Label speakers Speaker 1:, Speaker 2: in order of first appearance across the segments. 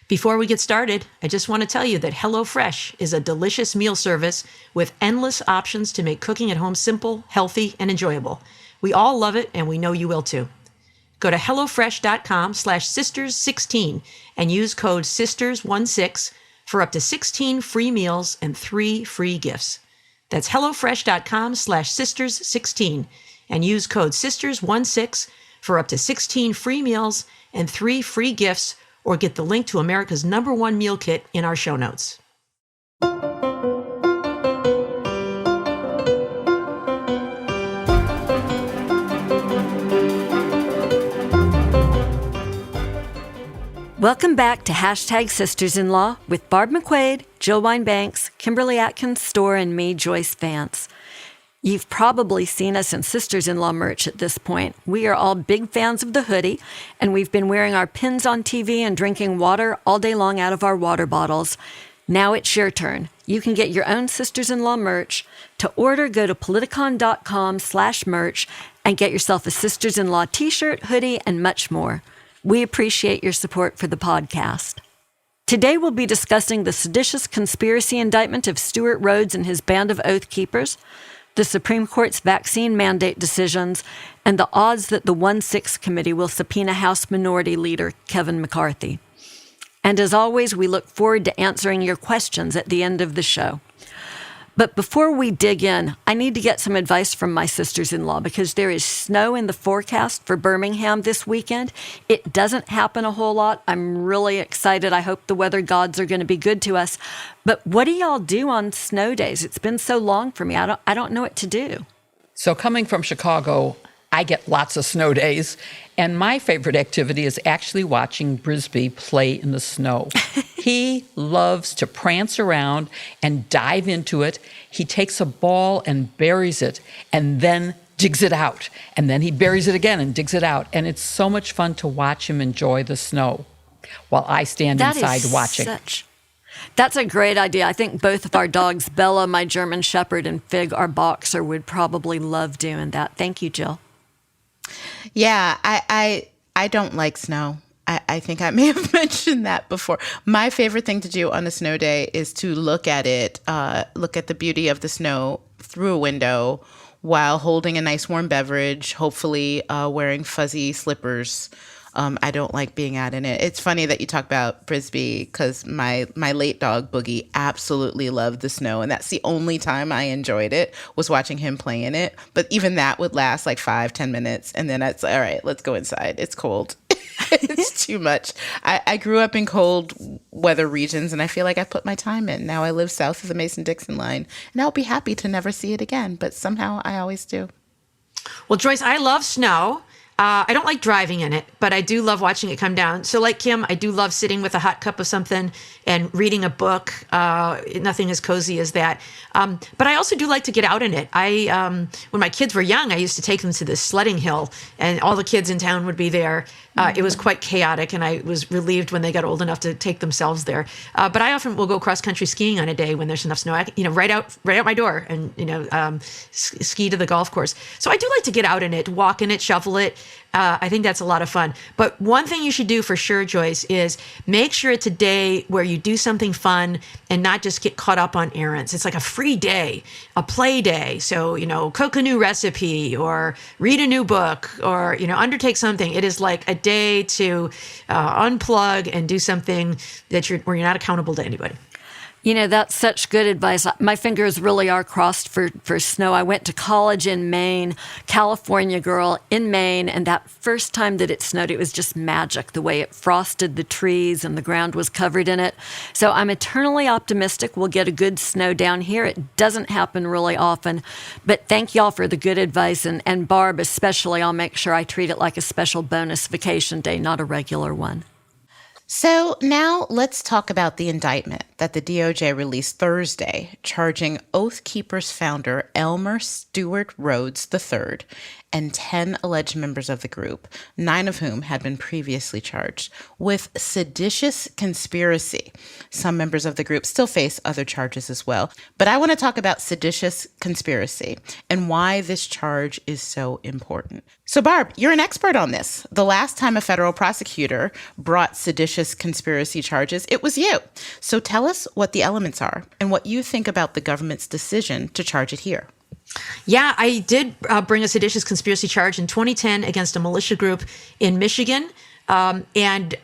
Speaker 1: Before we get started, I just want to tell you that HelloFresh is a delicious meal service with endless options to make cooking at home simple, healthy, and enjoyable. We all love it, and we know you will too. Go to HelloFresh.com/sisters16 and use code SISTERS16 for up to 16 free meals and 3 free gifts. That's HelloFresh.com/sisters16 and use code SISTERS16 for up to 16 free meals and 3 free gifts, or get the link to America's #1 meal kit in our show notes.
Speaker 2: Welcome back to #Sisters-in-Law with Barb McQuaid, Jill Wine-Banks, Kimberly Atkins-Storr, and me, Joyce Vance. You've probably seen us in Sisters-in-Law merch at this point. We are all big fans of the hoodie, and we've been wearing our pins on TV and drinking water all day long out of our water bottles. Now it's your turn. You can get your own Sisters-in-Law merch. To order, go to politicon.com/merch and get yourself a Sisters-in-Law t-shirt, hoodie, and much more. We appreciate your support for the podcast. Today we'll be discussing the seditious conspiracy indictment of Stewart Rhodes and his band of Oath Keepers, the Supreme Court's vaccine mandate decisions, and the odds that the 1-6 committee will subpoena House Minority Leader Kevin McCarthy. And as always, we look forward to answering your questions at the end of the show. But before we dig in, I need to get some advice from my sisters-in-law because there is snow in the forecast for Birmingham this weekend. It doesn't happen a whole lot. I'm really excited. I hope the weather gods are going to be good to us. But what do y'all do on snow days? It's been so long for me. I don't know what to do.
Speaker 3: So coming from Chicago, I get lots of snow days. And my favorite activity is actually watching Brisby play in the snow. He loves to prance around and dive into it. He takes a ball and buries it and then digs it out. And then he buries it again and digs it out. And it's so much fun to watch him enjoy the snow while I stand inside watching.
Speaker 2: That's a great idea. I think both of our dogs, Bella, my German Shepherd, and Fig, our boxer, would probably love doing that. Thank you, Jill.
Speaker 4: Yeah, I don't like snow. I think I may have mentioned that before. My favorite thing to do on a snow day is to look at it, look at the beauty of the snow through a window while holding a nice warm beverage, hopefully wearing fuzzy slippers. I don't like being out in it. It's funny that you talk about Brisby because my late dog, Boogie, absolutely loved the snow. And that's the only time I enjoyed it was watching him play in it. But even that would last like 5-10 minutes. And then it's all right, let's go inside. It's cold. It's too much. I grew up in cold weather regions and I feel like I put my time in. Now I live south of the Mason-Dixon line and I'll be happy to never see it again. But somehow I always do.
Speaker 1: Well, Joyce, I love snow. I don't like driving in it, but I do love watching it come down. So like Kim, I do love sitting with a hot cup of something and reading a book. Nothing as cozy as that. But I also do like to get out in it. When my kids were young, I used to take them to this sledding hill and all the kids in town would be there. It was quite chaotic and I was relieved when they got old enough to take themselves there. But I often will go cross-country skiing on a day when there's enough snow, right out my door and, ski to the golf course. So I do like to get out in it, walk in it, shovel it. I think that's a lot of fun. But one thing you should do for sure, Joyce, is make sure it's a day where you do something fun and not just get caught up on errands. It's like a free day, a play day. So, cook a new recipe or read a new book or, undertake something. It is like a day to unplug and do something where you're not accountable to anybody.
Speaker 2: That's such good advice. My fingers really are crossed for snow. I went to college in Maine, California girl in Maine, and that first time that it snowed, it was just magic, the way it frosted the trees and the ground was covered in it. So I'm eternally optimistic we'll get a good snow down here. It doesn't happen really often, but thank y'all for the good advice. And Barb especially, I'll make sure I treat it like a special bonus vacation day, not a regular one.
Speaker 4: So now let's talk about the indictment that the DOJ released Thursday, charging Oath Keepers founder Elmer Stewart Rhodes III and 10 alleged members of the group, 9 of whom had been previously charged with seditious conspiracy. Some members of the group still face other charges as well. But I want to talk about seditious conspiracy and why this charge is so important. So, Barb, you're an expert on this. The last time a federal prosecutor brought seditious conspiracy charges, it was you. So tell us what the elements are and what you think about the government's decision to charge it here.
Speaker 1: Yeah, I did bring a seditious conspiracy charge in 2010 against a militia group in Michigan, and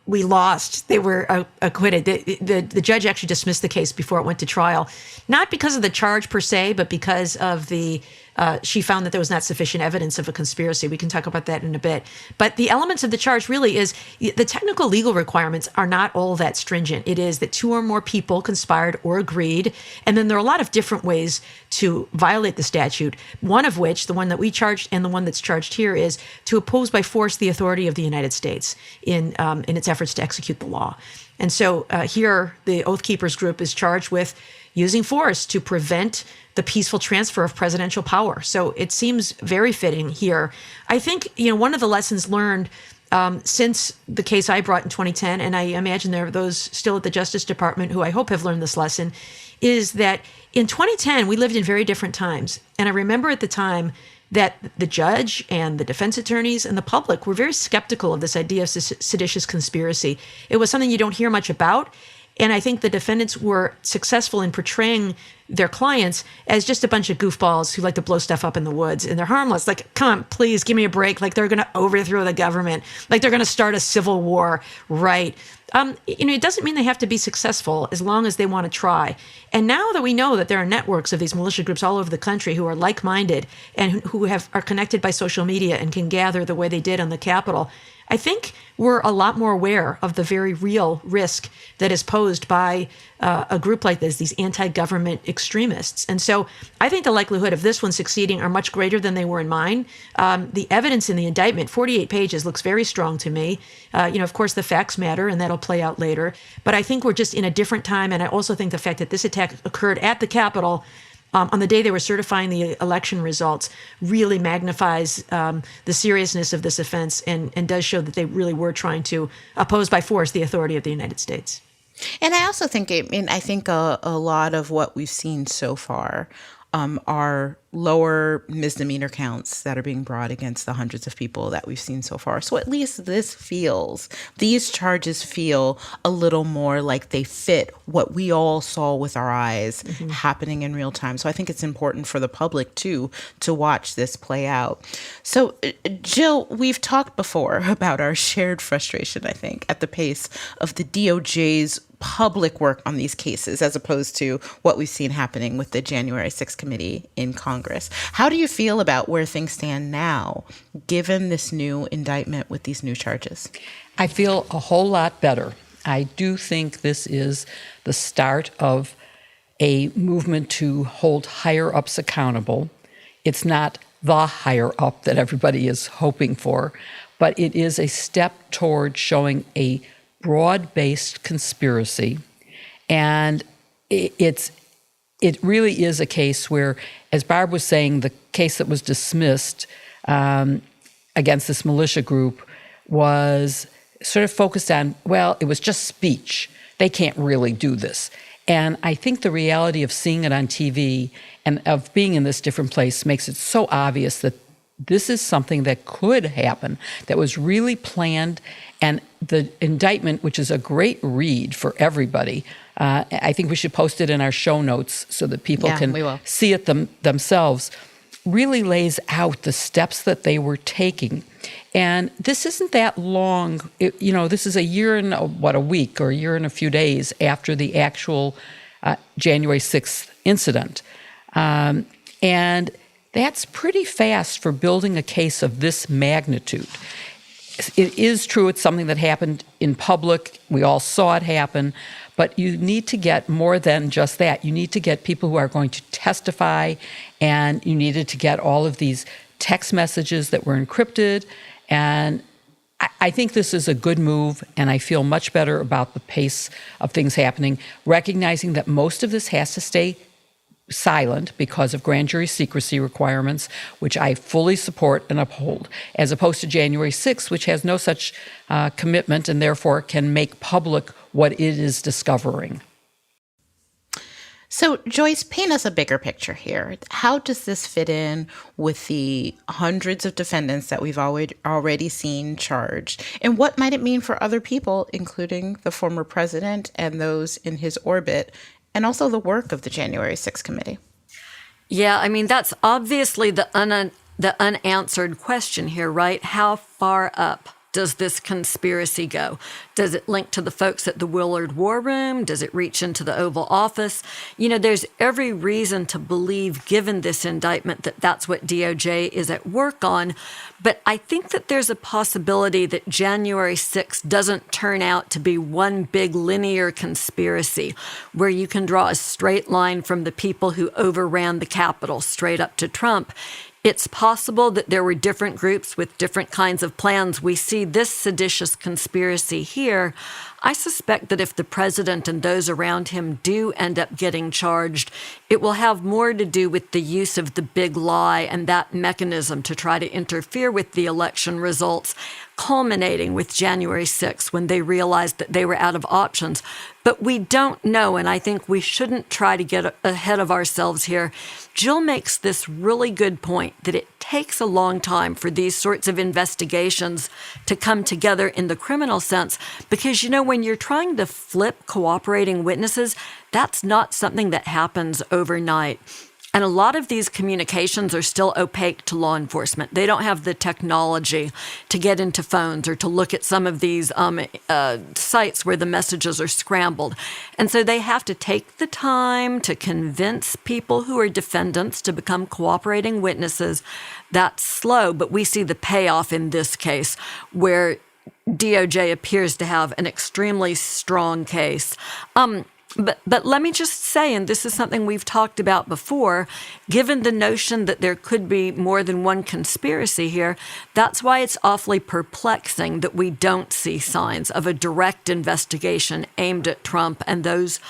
Speaker 1: we lost. They were acquitted. The judge actually dismissed the case before it went to trial, not because of the charge per se, but because of she found that there was not sufficient evidence of a conspiracy. We can talk about that in a bit. But the elements of the charge really is the technical legal requirements are not all that stringent. It is that 2 or more people conspired or agreed. And then there are a lot of different ways to violate the statute, one of which, the one that we charged and the one that's charged here, is to oppose by force the authority of the United States in its efforts to execute the law. And so here, the Oath Keepers group is charged with using force to prevent the peaceful transfer of presidential power. So it seems very fitting here. I think, one of the lessons learned since the case I brought in 2010, and I imagine there are those still at the Justice Department who I hope have learned this lesson, is that in 2010, we lived in very different times. And I remember at the time that the judge and the defense attorneys and the public were very skeptical of this idea of seditious conspiracy. It was something you don't hear much about. And I think the defendants were successful in portraying their clients as just a bunch of goofballs who like to blow stuff up in the woods, and they're harmless. Like, come on, please give me a break. Like, they're going to overthrow the government. Like, they're going to start a civil war, right? It doesn't mean they have to be successful as long as they want to try. And now that we know that there are networks of these militia groups all over the country who are like-minded and who are connected by social media and can gather the way they did on the Capitol, I think we're a lot more aware of the very real risk that is posed by a group like this, these anti-government extremists. And so I think the likelihood of this one succeeding are much greater than they were in mine. The evidence in the indictment, 48 pages, looks very strong to me. Of course, the facts matter, and that'll play out later. But I think we're just in a different time. And I also think the fact that this attack occurred at the Capitol on the day they were certifying the election results really magnifies the seriousness of this offense and does show that they really were trying to oppose by force the authority of the United States.
Speaker 4: And I also think, I think a lot of what we've seen so far are lower misdemeanor counts that are being brought against the hundreds of people that we've seen so far. So at least these charges feel a little more like they fit what we all saw with our eyes happening in real time. So I think it's important for the public too to watch this play out. So Jill, we've talked before about our shared frustration, I think, at the pace of the DOJ's public work on these cases as opposed to what we've seen happening with the January 6th committee in Congress. How do you feel about where things stand now, given this new indictment with these new charges?
Speaker 3: I feel a whole lot better. I do think this is the start of a movement to hold higher ups accountable. It's not the higher up that everybody is hoping for, but it is a step toward showing a broad-based conspiracy. And it really is a case where, as Barb was saying, the case that was dismissed against this militia group was sort of focused on, well, it was just speech. They can't really do this. And I think the reality of seeing it on TV and of being in this different place makes it so obvious that this is something that could happen, that was really planned. And the indictment, which is a great read for everybody, I think we should post it in our show notes so that people can see it themselves, really lays out the steps that they were taking. And this isn't that long. This is a year and a week or a year and a few days after the actual January 6th incident. And that's pretty fast for building a case of this magnitude. It is true it's something that happened in public. We all saw it happen. But you need to get more than just that. You need to get people who are going to testify, and you needed to get all of these text messages that were encrypted. And I think this is a good move, and I feel much better about the pace of things happening, recognizing that most of this has to stay silent because of grand jury secrecy requirements, which I fully support and uphold, as opposed to January 6th, which has no such commitment and therefore can make public what it is discovering.
Speaker 4: So, Joyce, paint us a bigger picture here. How does this fit in with the hundreds of defendants that we've already seen charged? And what might it mean for other people, including the former president and those in his orbit, and also the work of the January 6th committee?
Speaker 2: Yeah, I mean, that's obviously the unanswered question here, right? How far up does this conspiracy go? Does it link to the folks at the Willard War Room? Does it reach into the Oval Office? You know, there's every reason to believe, given this indictment, that that's what DOJ is at work on. But I think that there's a possibility that January 6th doesn't turn out to be one big linear conspiracy where you can draw a straight line from the people who overran the Capitol straight up to Trump. It's possible that there were different groups with different kinds of plans. We see this seditious conspiracy here. I suspect that if the president and those around him do end up getting charged, it will have more to do with the use of the big lie and that mechanism to try to interfere with the election results, culminating with January 6th when they realized that they were out of options. But we don't know, and I think we shouldn't try to get ahead of ourselves here. Jill makes this really good point that it takes a long time for these sorts of investigations to come together in the criminal sense because, you know, when you're trying to flip cooperating witnesses, that's not something that happens overnight. And a lot of these communications are still opaque to law enforcement. They don't have the technology to get into phones or to look at some of these sites where the messages are scrambled. And so they have to take the time to convince people who are defendants to become cooperating witnesses. That's slow, but we see the payoff in this case where DOJ appears to have an extremely strong case. But let me just say, and this is something we've talked about before, given the notion that there could be more than one conspiracy here, that's why it's awfully perplexing that we don't see signs of a direct investigation aimed at Trump and those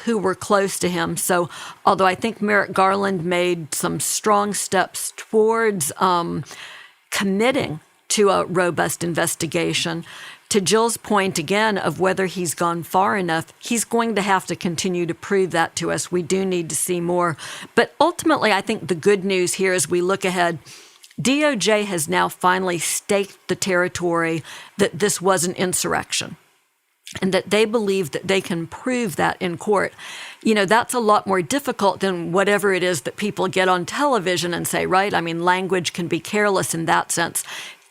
Speaker 2: who were close to him. So although I think Merrick Garland made some strong steps towards committing to a robust investigation, to Jill's point again of whether he's gone far enough, he's going to have to continue to prove that to us. We do need to see more. But ultimately, I think the good news here as we look ahead, DOJ has now finally staked the territory that this was an insurrection and that they believe that they can prove that in court. You know, that's a lot more difficult than whatever it is that people get on television and say, right? I mean, language can be careless in that sense.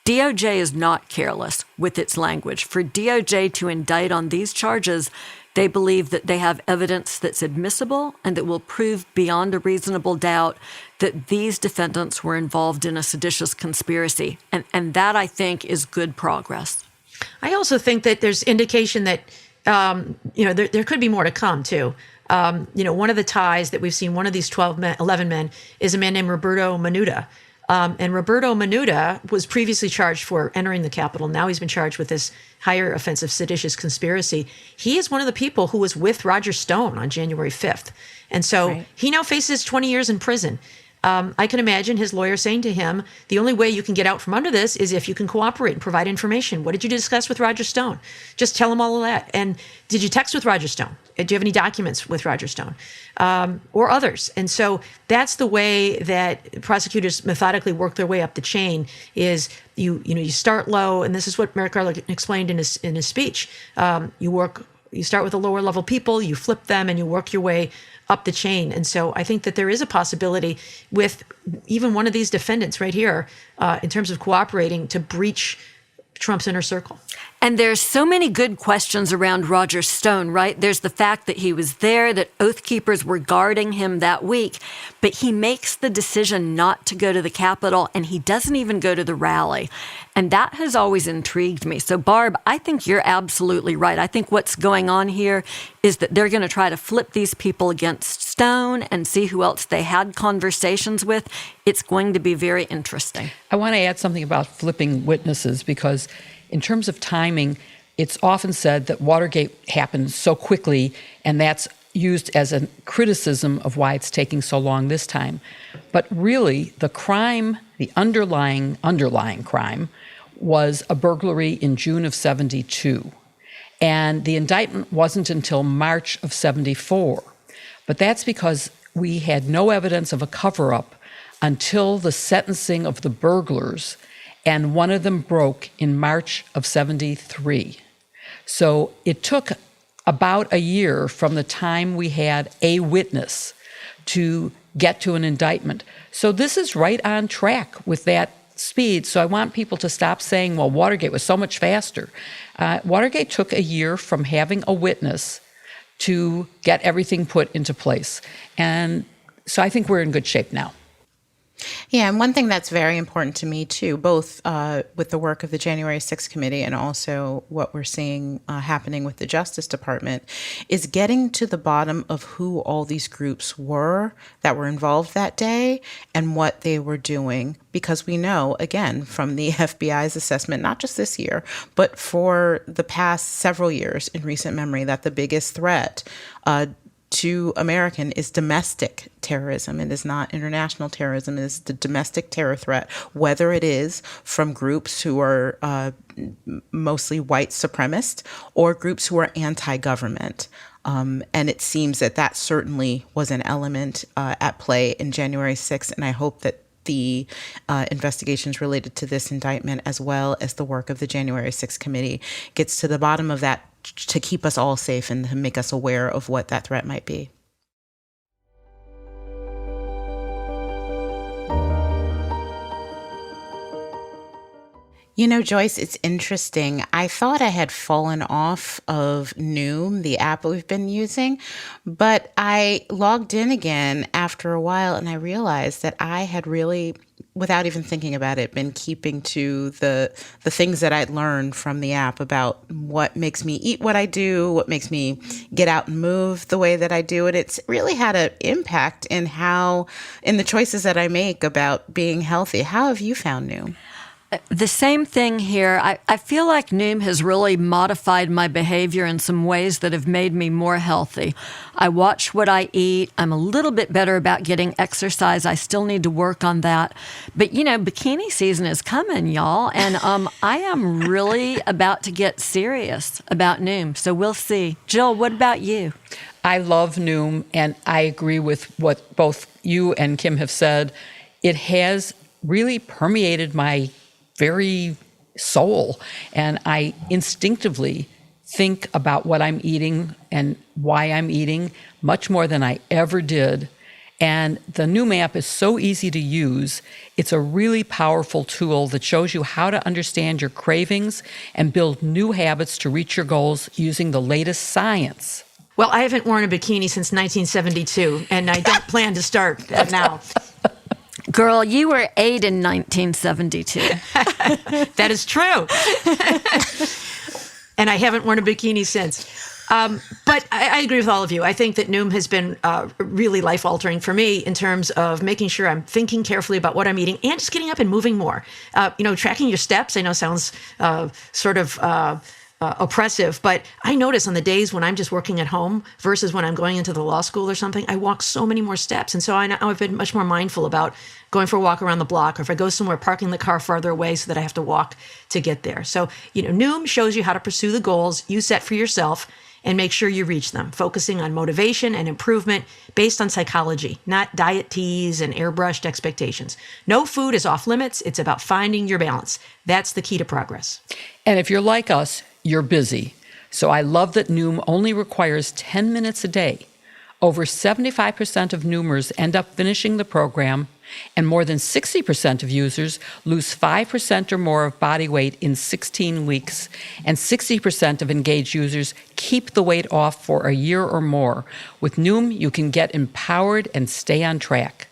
Speaker 2: DOJ is not careless with its language. For DOJ to indict on these charges, they believe that they have evidence that's admissible and that will prove beyond a reasonable doubt that these defendants were involved in a seditious conspiracy. And that, I think, is good progress.
Speaker 1: I also think that there's indication that, there could be more to come, too. One of the ties that we've seen, one of these 11 men, is a man named Roberto Manuda. And Roberto Manuda was previously charged for entering the Capitol. Now he's been charged with this higher offense of seditious conspiracy. He is one of the people who was with Roger Stone on January 5th. And so He now faces 20 years in prison. I can imagine his lawyer saying to him, the only way you can get out from under this is if you can cooperate and provide information. What did you discuss with Roger Stone? Just tell him all of that. And did you text with Roger Stone? Do you have any documents with Roger Stone or others? And so that's the way that prosecutors methodically work their way up the chain is you start low. And this is what Merrick Garland explained in his speech. You start with the lower level people, you flip them, and you work your way up the chain. And so I think that there is a possibility with even one of these defendants right here in terms of cooperating to breach Trump's inner circle.
Speaker 2: And there's so many good questions around Roger Stone, right? There's the fact that he was there, that Oath Keepers were guarding him that week, but he makes the decision not to go to the Capitol, and he doesn't even go to the rally. And that has always intrigued me. So, Barb, I think you're absolutely right. I think what's going on here is that they're going to try to flip these people against Stone and see who else they had conversations with. It's going to be very interesting.
Speaker 3: I want to add something about flipping witnesses because in terms of timing, it's often said that Watergate happened so quickly, and that's used as a criticism of why it's taking so long this time. But really, the crime, the underlying crime, was a burglary in June of 72. And the indictment wasn't until March of 74. But that's because we had no evidence of a cover-up until the sentencing of the burglars, and one of them broke in March of 73. So it took about a year from the time we had a witness to get to an indictment. So this is right on track with that speed. So I want people to stop saying, well, Watergate was so much faster. Watergate took a year from having a witness to get everything put into place. And so I think we're in good shape now.
Speaker 4: Yeah, and one thing that's very important to me, too, both with the work of the January 6th committee and also what we're seeing happening with the Justice Department, is getting to the bottom of who all these groups were that were involved that day and what they were doing. Because we know, again, from the FBI's assessment, not just this year, but for the past several years in recent memory, that the biggest threat to American is domestic terrorism. It is not international terrorism. It is the domestic terror threat, whether it is from groups who are mostly white supremacist or groups who are anti-government. And it seems that that certainly was an element at play in January 6th. And I hope that the investigations related to this indictment, as well as the work of the January 6th committee, gets to the bottom of that to keep us all safe and to make us aware of what that threat might be. You know, Joyce, it's interesting. I thought I had fallen off of Noom, the app we've been using, but I logged in again after a while and I realized that I had really, without even thinking about it, been keeping to the things that I'd learned from the app about what makes me eat what I do, what makes me get out and move the way that I do. And it's really had an impact in the choices that I make about being healthy. How have you found Noom?
Speaker 2: The same thing here. I feel like Noom has really modified my behavior in some ways that have made me more healthy. I watch what I eat. I'm a little bit better about getting exercise. I still need to work on that. But, you know, bikini season is coming, y'all. And I am really about to get serious about Noom. So we'll see. Jill, what about you?
Speaker 3: I love Noom, and I agree with what both you and Kim have said. It has really permeated my very soul, and I instinctively think about what I'm eating and why I'm eating much more than I ever did. And the Noom app is so easy to use. It's a really powerful tool that shows you how to understand your cravings and build new habits to reach your goals using the latest science.
Speaker 1: Well, I haven't worn a bikini since 1972, and I don't plan to start now.
Speaker 2: Girl, you were 8 in 1972.
Speaker 1: That is true. And I haven't worn a bikini since. But I agree with all of you. I think that Noom has been really life-altering for me in terms of making sure I'm thinking carefully about what I'm eating and just getting up and moving more. Tracking your steps, I know sounds sort of oppressive, but I notice on the days when I'm just working at home versus when I'm going into the law school or something, I walk so many more steps. And so I've been much more mindful about going for a walk around the block, or if I go somewhere, parking the car farther away so that I have to walk to get there. So, Noom shows you how to pursue the goals you set for yourself and make sure you reach them, focusing on motivation and improvement based on psychology, not diet teas and airbrushed expectations. No food is off limits. It's about finding your balance. That's the key to progress.
Speaker 3: And if you're like us, you're busy. So I love that Noom only requires 10 minutes a day. Over 75% of Noomers end up finishing the program, and more than 60% of users lose 5% or more of body weight in 16 weeks, and 60% of engaged users keep the weight off for a year or more. With Noom, you can get empowered and stay on track.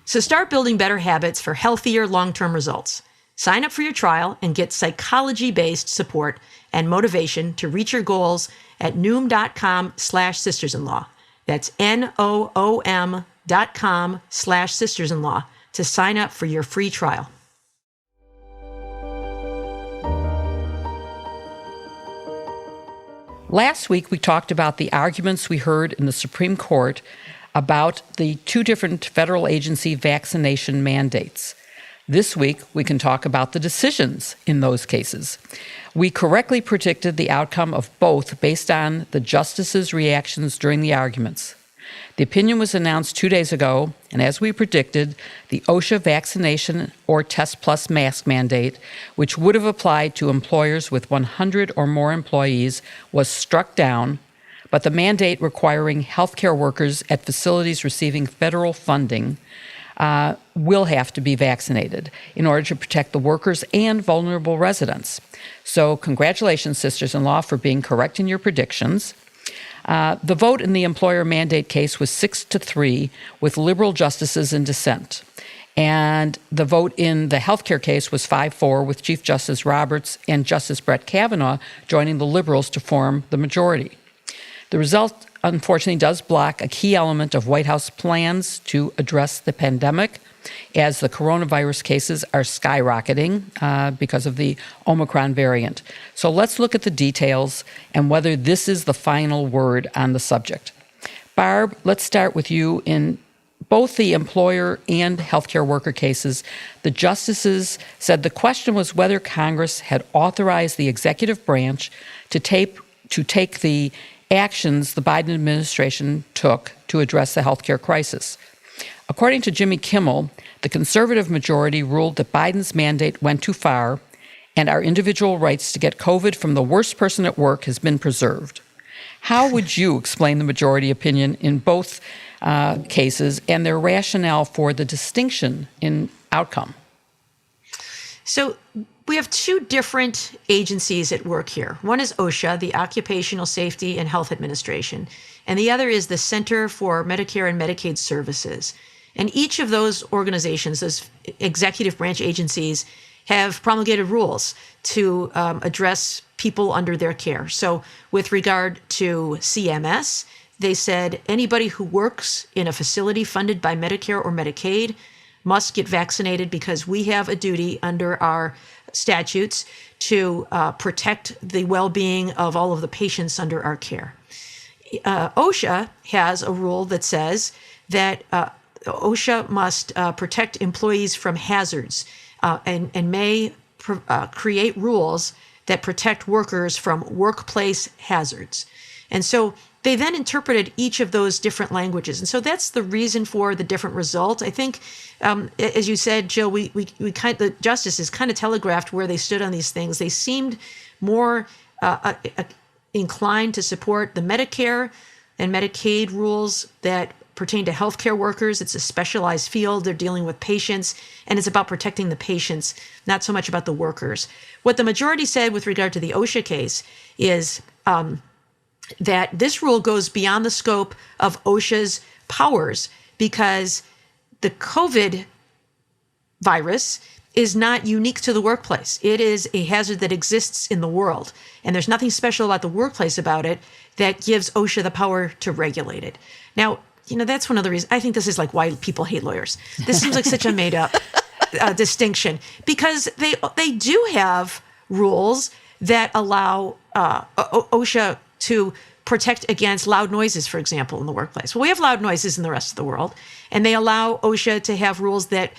Speaker 1: So start building better habits for healthier long-term results. Sign up for your trial and get psychology-based support and motivation to reach your goals at Noom.com/sistersinlaw. That's NOOM.com/sistersinlaw to sign up for your free trial.
Speaker 3: Last week, we talked about the arguments we heard in the Supreme Court about the two different federal agency vaccination mandates. This week, we can talk about the decisions in those cases. We correctly predicted the outcome of both based on the justices' reactions during the arguments. The opinion was announced 2 days ago, and as we predicted, the OSHA vaccination or test plus mask mandate, which would have applied to employers with 100 or more employees, was struck down, but the mandate requiring healthcare workers at facilities receiving federal funding will have to be vaccinated in order to protect the workers and vulnerable residents. So congratulations, sisters-in-law, for being correct in your predictions. The vote in the employer mandate case was 6-3, with liberal justices in dissent. And the vote in the healthcare case was 5-4, with Chief Justice Roberts and Justice Brett Kavanaugh joining the liberals to form the majority. The result, unfortunately, does block a key element of White House plans to address the pandemic, as the coronavirus cases are skyrocketing because of the Omicron variant. So let's look at the details and whether this is the final word on the subject. Barb, let's start with you. In both the employer and healthcare worker cases, the justices said the question was whether Congress had authorized the executive branch to take the actions the Biden administration took to address the healthcare crisis. According to Jimmy Kimmel, the conservative majority ruled that Biden's mandate went too far and our individual rights to get COVID from the worst person at work has been preserved. How would you explain the majority opinion in both cases and their rationale for the distinction in outcome?
Speaker 1: So we have two different agencies at work here. One is OSHA, the Occupational Safety and Health Administration, and the other is the Center for Medicare and Medicaid Services. And each of those organizations, those executive branch agencies, have promulgated rules to address people under their care. So with regard to CMS, they said anybody who works in a facility funded by Medicare or Medicaid must get vaccinated because we have a duty under our statutes to protect the well-being of all of the patients under our care. OSHA has a rule that says that OSHA must protect employees from hazards and may create rules that protect workers from workplace hazards. And so they then interpreted each of those different languages. And so that's the reason for the different result. I think, as you said, Jill, the justices kind of telegraphed where they stood on these things. They seemed more inclined to support the Medicare and Medicaid rules that pertain to healthcare workers. It's a specialized field. They're dealing with patients, and it's about protecting the patients, not so much about the workers. What the majority said with regard to the OSHA case is that this rule goes beyond the scope of OSHA's powers because the COVID virus is not unique to the workplace. It is a hazard that exists in the world, and there's nothing special about the workplace about it that gives OSHA the power to regulate it. Now, that's one of the reasons. I think this is like why people hate lawyers. This seems like such a made-up distinction because they do have rules that allow OSHA to protect against loud noises, for example, in the workplace. Well, we have loud noises in the rest of the world, and they allow OSHA to have rules that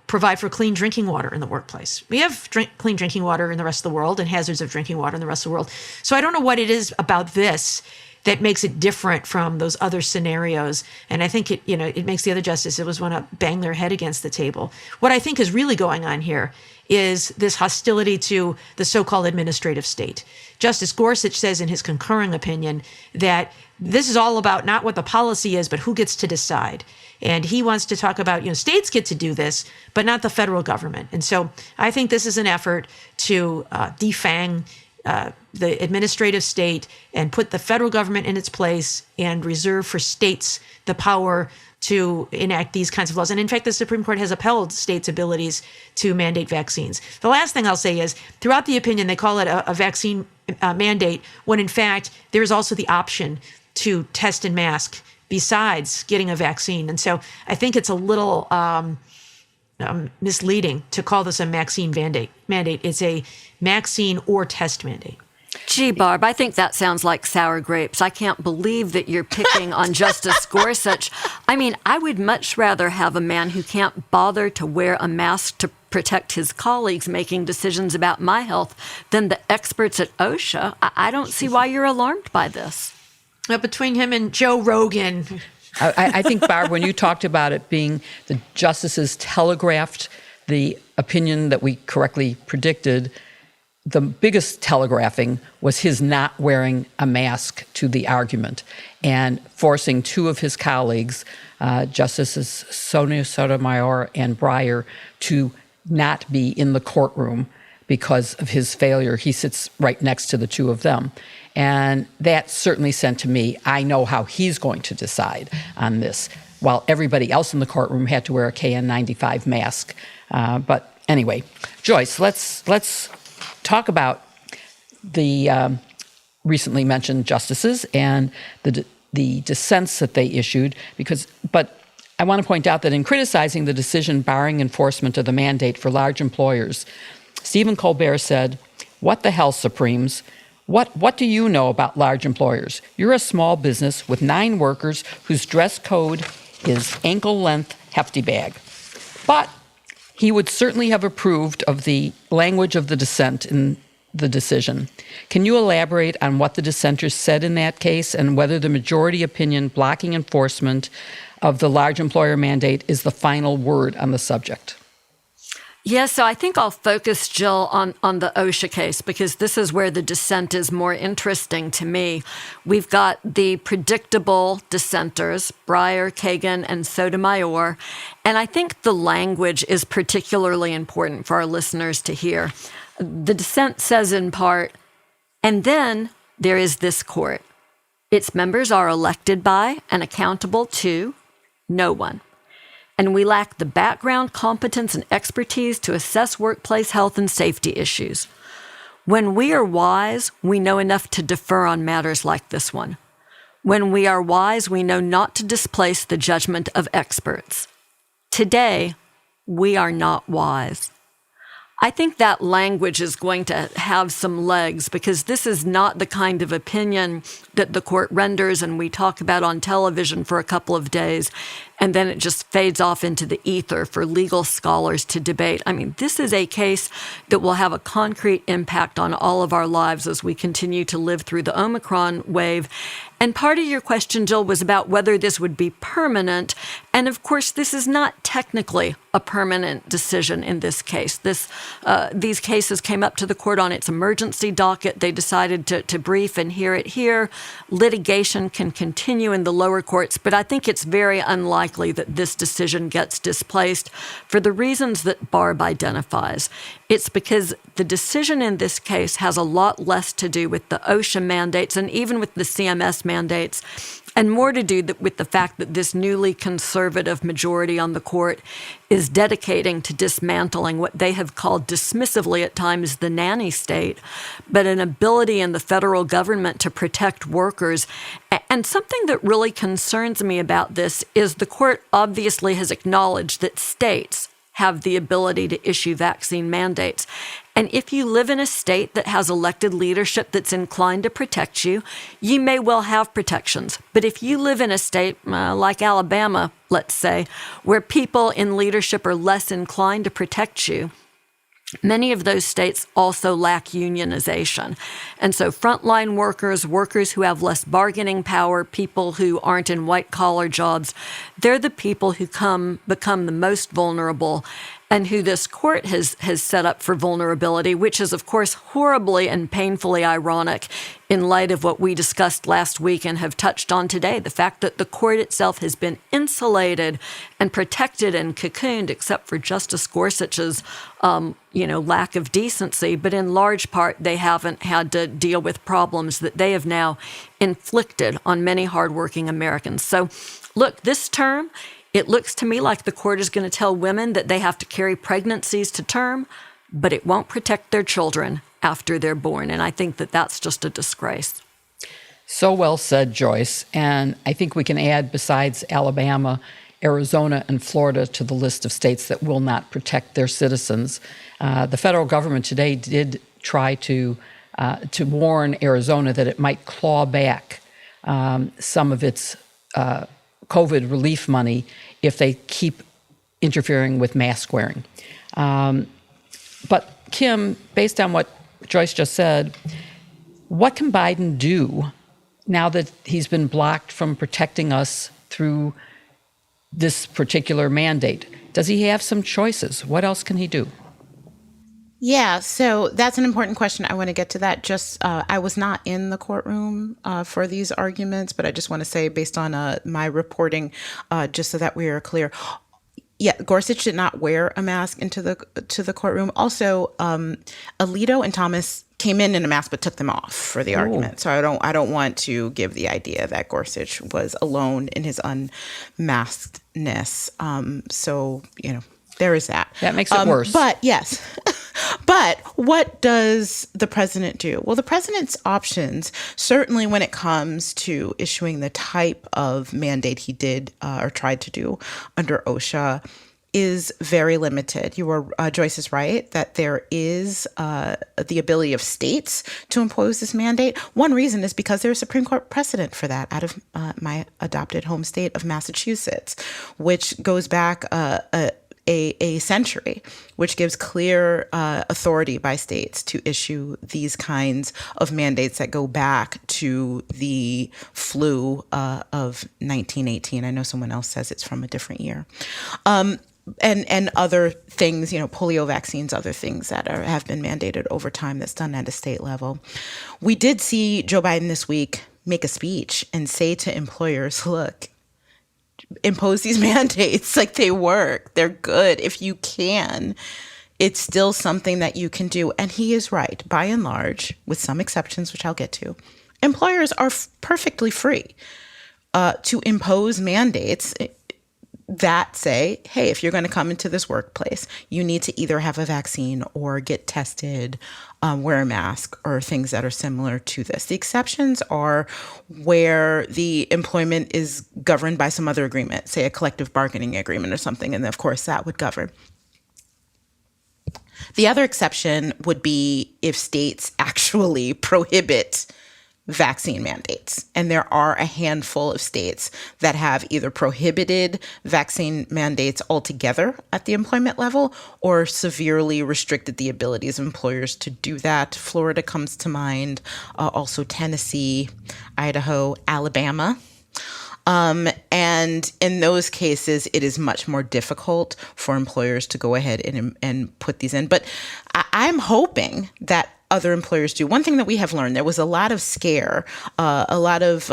Speaker 1: provide for clean drinking water in the workplace. We have clean drinking water in the rest of the world and hazards of drinking water in the rest of the world. So I don't know what it is about this that makes it different from those other scenarios. And I think it makes the other justices want to bang their head against the table. What I think is really going on here is this hostility to the so-called administrative state. Justice Gorsuch says in his concurring opinion that this is all about not what the policy is, but who gets to decide. And he wants to talk about, states get to do this, but not the federal government. And so I think this is an effort to defang the administrative state and put the federal government in its place and reserve for states the power to enact these kinds of laws. And in fact, the Supreme Court has upheld states' abilities to mandate vaccines. The last thing I'll say is, throughout the opinion, they call it a vaccine mandate, when in fact, there is also the option to test and mask besides getting a vaccine. And so I think it's a little misleading to call this a vaccine mandate. It's a vaccine or test mandate.
Speaker 2: Gee, Barb, I think that sounds like sour grapes. I can't believe that you're picking on Justice Gorsuch. I mean, I would much rather have a man who can't bother to wear a mask to protect his colleagues making decisions about my health than the experts at OSHA. I don't see why you're alarmed by this.
Speaker 1: Between him and Joe Rogan.
Speaker 3: I think, Barb, when you talked about it being the justices telegraphed the opinion that we correctly predicted, the biggest telegraphing was his not wearing a mask to the argument and forcing two of his colleagues, Justices Sotomayor and Breyer, to not be in the courtroom because of his failure. He sits right next to the two of them. And that certainly sent to me, I know how he's going to decide on this, while everybody else in the courtroom had to wear a KN95 mask. But anyway, Joyce, let's talk about the recently mentioned justices and the dissents that they issued. But I want to point out that in criticizing the decision barring enforcement of the mandate for large employers, Stephen Colbert said, "What the hell, Supremes? What do you know about large employers? You're a small business with 9 workers whose dress code is ankle-length hefty bag." But he would certainly have approved of the language of the dissent in the decision. Can you elaborate on what the dissenters said in that case and whether the majority opinion blocking enforcement of the large employer mandate is the final word on the subject?
Speaker 2: Yeah, so I think I'll focus, Jill, on the OSHA case because this is where the dissent is more interesting to me. We've got the predictable dissenters, Breyer, Kagan, and Sotomayor, and I think the language is particularly important for our listeners to hear. The dissent says in part, "And then there is this court. Its members are elected by and accountable to no one. And we lack the background, competence, and expertise to assess workplace health and safety issues. When we are wise, we know enough to defer on matters like this one. When we are wise, we know not to displace the judgment of experts. Today, we are not wise." I think that language is going to have some legs because this is not the kind of opinion that the court renders and we talk about on television for a couple of days, and then it just fades off into the ether for legal scholars to debate. I mean, this is a case that will have a concrete impact on all of our lives as we continue to live through the Omicron wave. And part of your question, Jill, was about whether this would be permanent. And of course, this is not technically a permanent decision in this case. These cases came up to the court on its emergency docket. They decided to brief and hear it here. Litigation can continue in the lower courts, but I think it's very unlikely that this decision gets displaced for the reasons that Barb identifies. It's because the decision in this case has a lot less to do with the OSHA mandates and even with the CMS mandates, and more to do with the fact that this newly conservative majority on the court is dedicating to dismantling what they have called dismissively at times the nanny state, but an ability in the federal government to protect workers. And something that really concerns me about this is the court obviously has acknowledged that states have the ability to issue vaccine mandates. And if you live in a state that has elected leadership that's inclined to protect you, you may well have protections. But if you live in a state like Alabama, let's say, where people in leadership are less inclined to protect you, many of those states also lack unionization. And so frontline workers who have less bargaining power, people who aren't in white-collar jobs, they're the people who become the most vulnerable and who this court has set up for vulnerability, which is, of course, horribly and painfully ironic in light of what we discussed last week and have touched on today, the fact that the court itself has been insulated and protected and cocooned, except for Justice Gorsuch's lack of decency, but in large part, they haven't had to deal with problems that they have now inflicted on many hardworking Americans. So, look, this term, it looks to me like the court is going to tell women that they have to carry pregnancies to term, but it won't protect their children after they're born. And I think that that's just a disgrace.
Speaker 3: So well said, Joyce. And I think we can add, besides Alabama, Arizona, and Florida to the list of states that will not protect their citizens. The federal government today did try to to warn Arizona that it might claw back some of its COVID relief money if they keep interfering with mask wearing. But Kim, based on what Joyce just said, what can Biden do now that he's been blocked from protecting us through this particular mandate? Does he have some choices? What else can he do?
Speaker 4: Yeah, so that's an important question. I want to get to that. I was not in the courtroom for these arguments, but I just want to say, based on my reporting, just so that we are clear, yeah, Gorsuch did not wear a mask into the courtroom. Also, Alito and Thomas came in a mask but took them off for the argument. So I don't want to give the idea that Gorsuch was alone in his unmaskedness. So there is that.
Speaker 3: That makes it worse.
Speaker 4: But yes. But what does the president do? Well, the president's options, certainly when it comes to issuing the type of mandate he did or tried to do under OSHA, is very limited. Joyce is right that there is the ability of states to impose this mandate. One reason is because there's a Supreme Court precedent for that out of my adopted home state of Massachusetts, which goes back a century, which gives clear authority by states to issue these kinds of mandates that go back to the flu of 1918. I know someone else says it's from a different year. And other things, polio vaccines, other things that have been mandated over time that's done at a state level. We did see Joe Biden this week make a speech and say to employers, look, impose these mandates, like they work, they're good. If you can, it's still something that you can do. And he is right. By and large, with some exceptions, which I'll get to, employers are perfectly free to impose mandates that say, hey, if you're going to come into this workplace, you need to either have a vaccine or get tested, wear a mask, or things that are similar to this. The exceptions are where the employment is governed by some other agreement, say a collective bargaining agreement or something, and of course that would govern. The other exception would be if states actually prohibit vaccine mandates. And there are a handful of states that have either prohibited vaccine mandates altogether at the employment level or severely restricted the abilities of employers to do that. Florida comes to mind, also Tennessee, Idaho, Alabama. And in those cases, it is much more difficult for employers to go ahead and put these in. But I'm hoping that other employers do. One thing that we have learned, there was a lot of scare, a lot of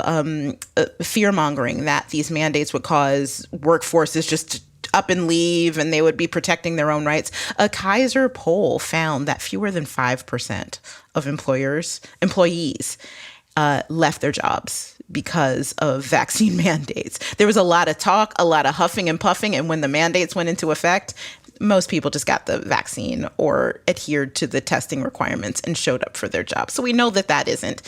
Speaker 4: fear-mongering that these mandates would cause workforces just to up and leave and they would be protecting their own rights. A Kaiser poll found that fewer than 5% of employees left their jobs because of vaccine mandates. There was a lot of talk, a lot of huffing and puffing, and when the mandates went into effect, most people just got the vaccine or adhered to the testing requirements and showed up for their job. So we know that that isn't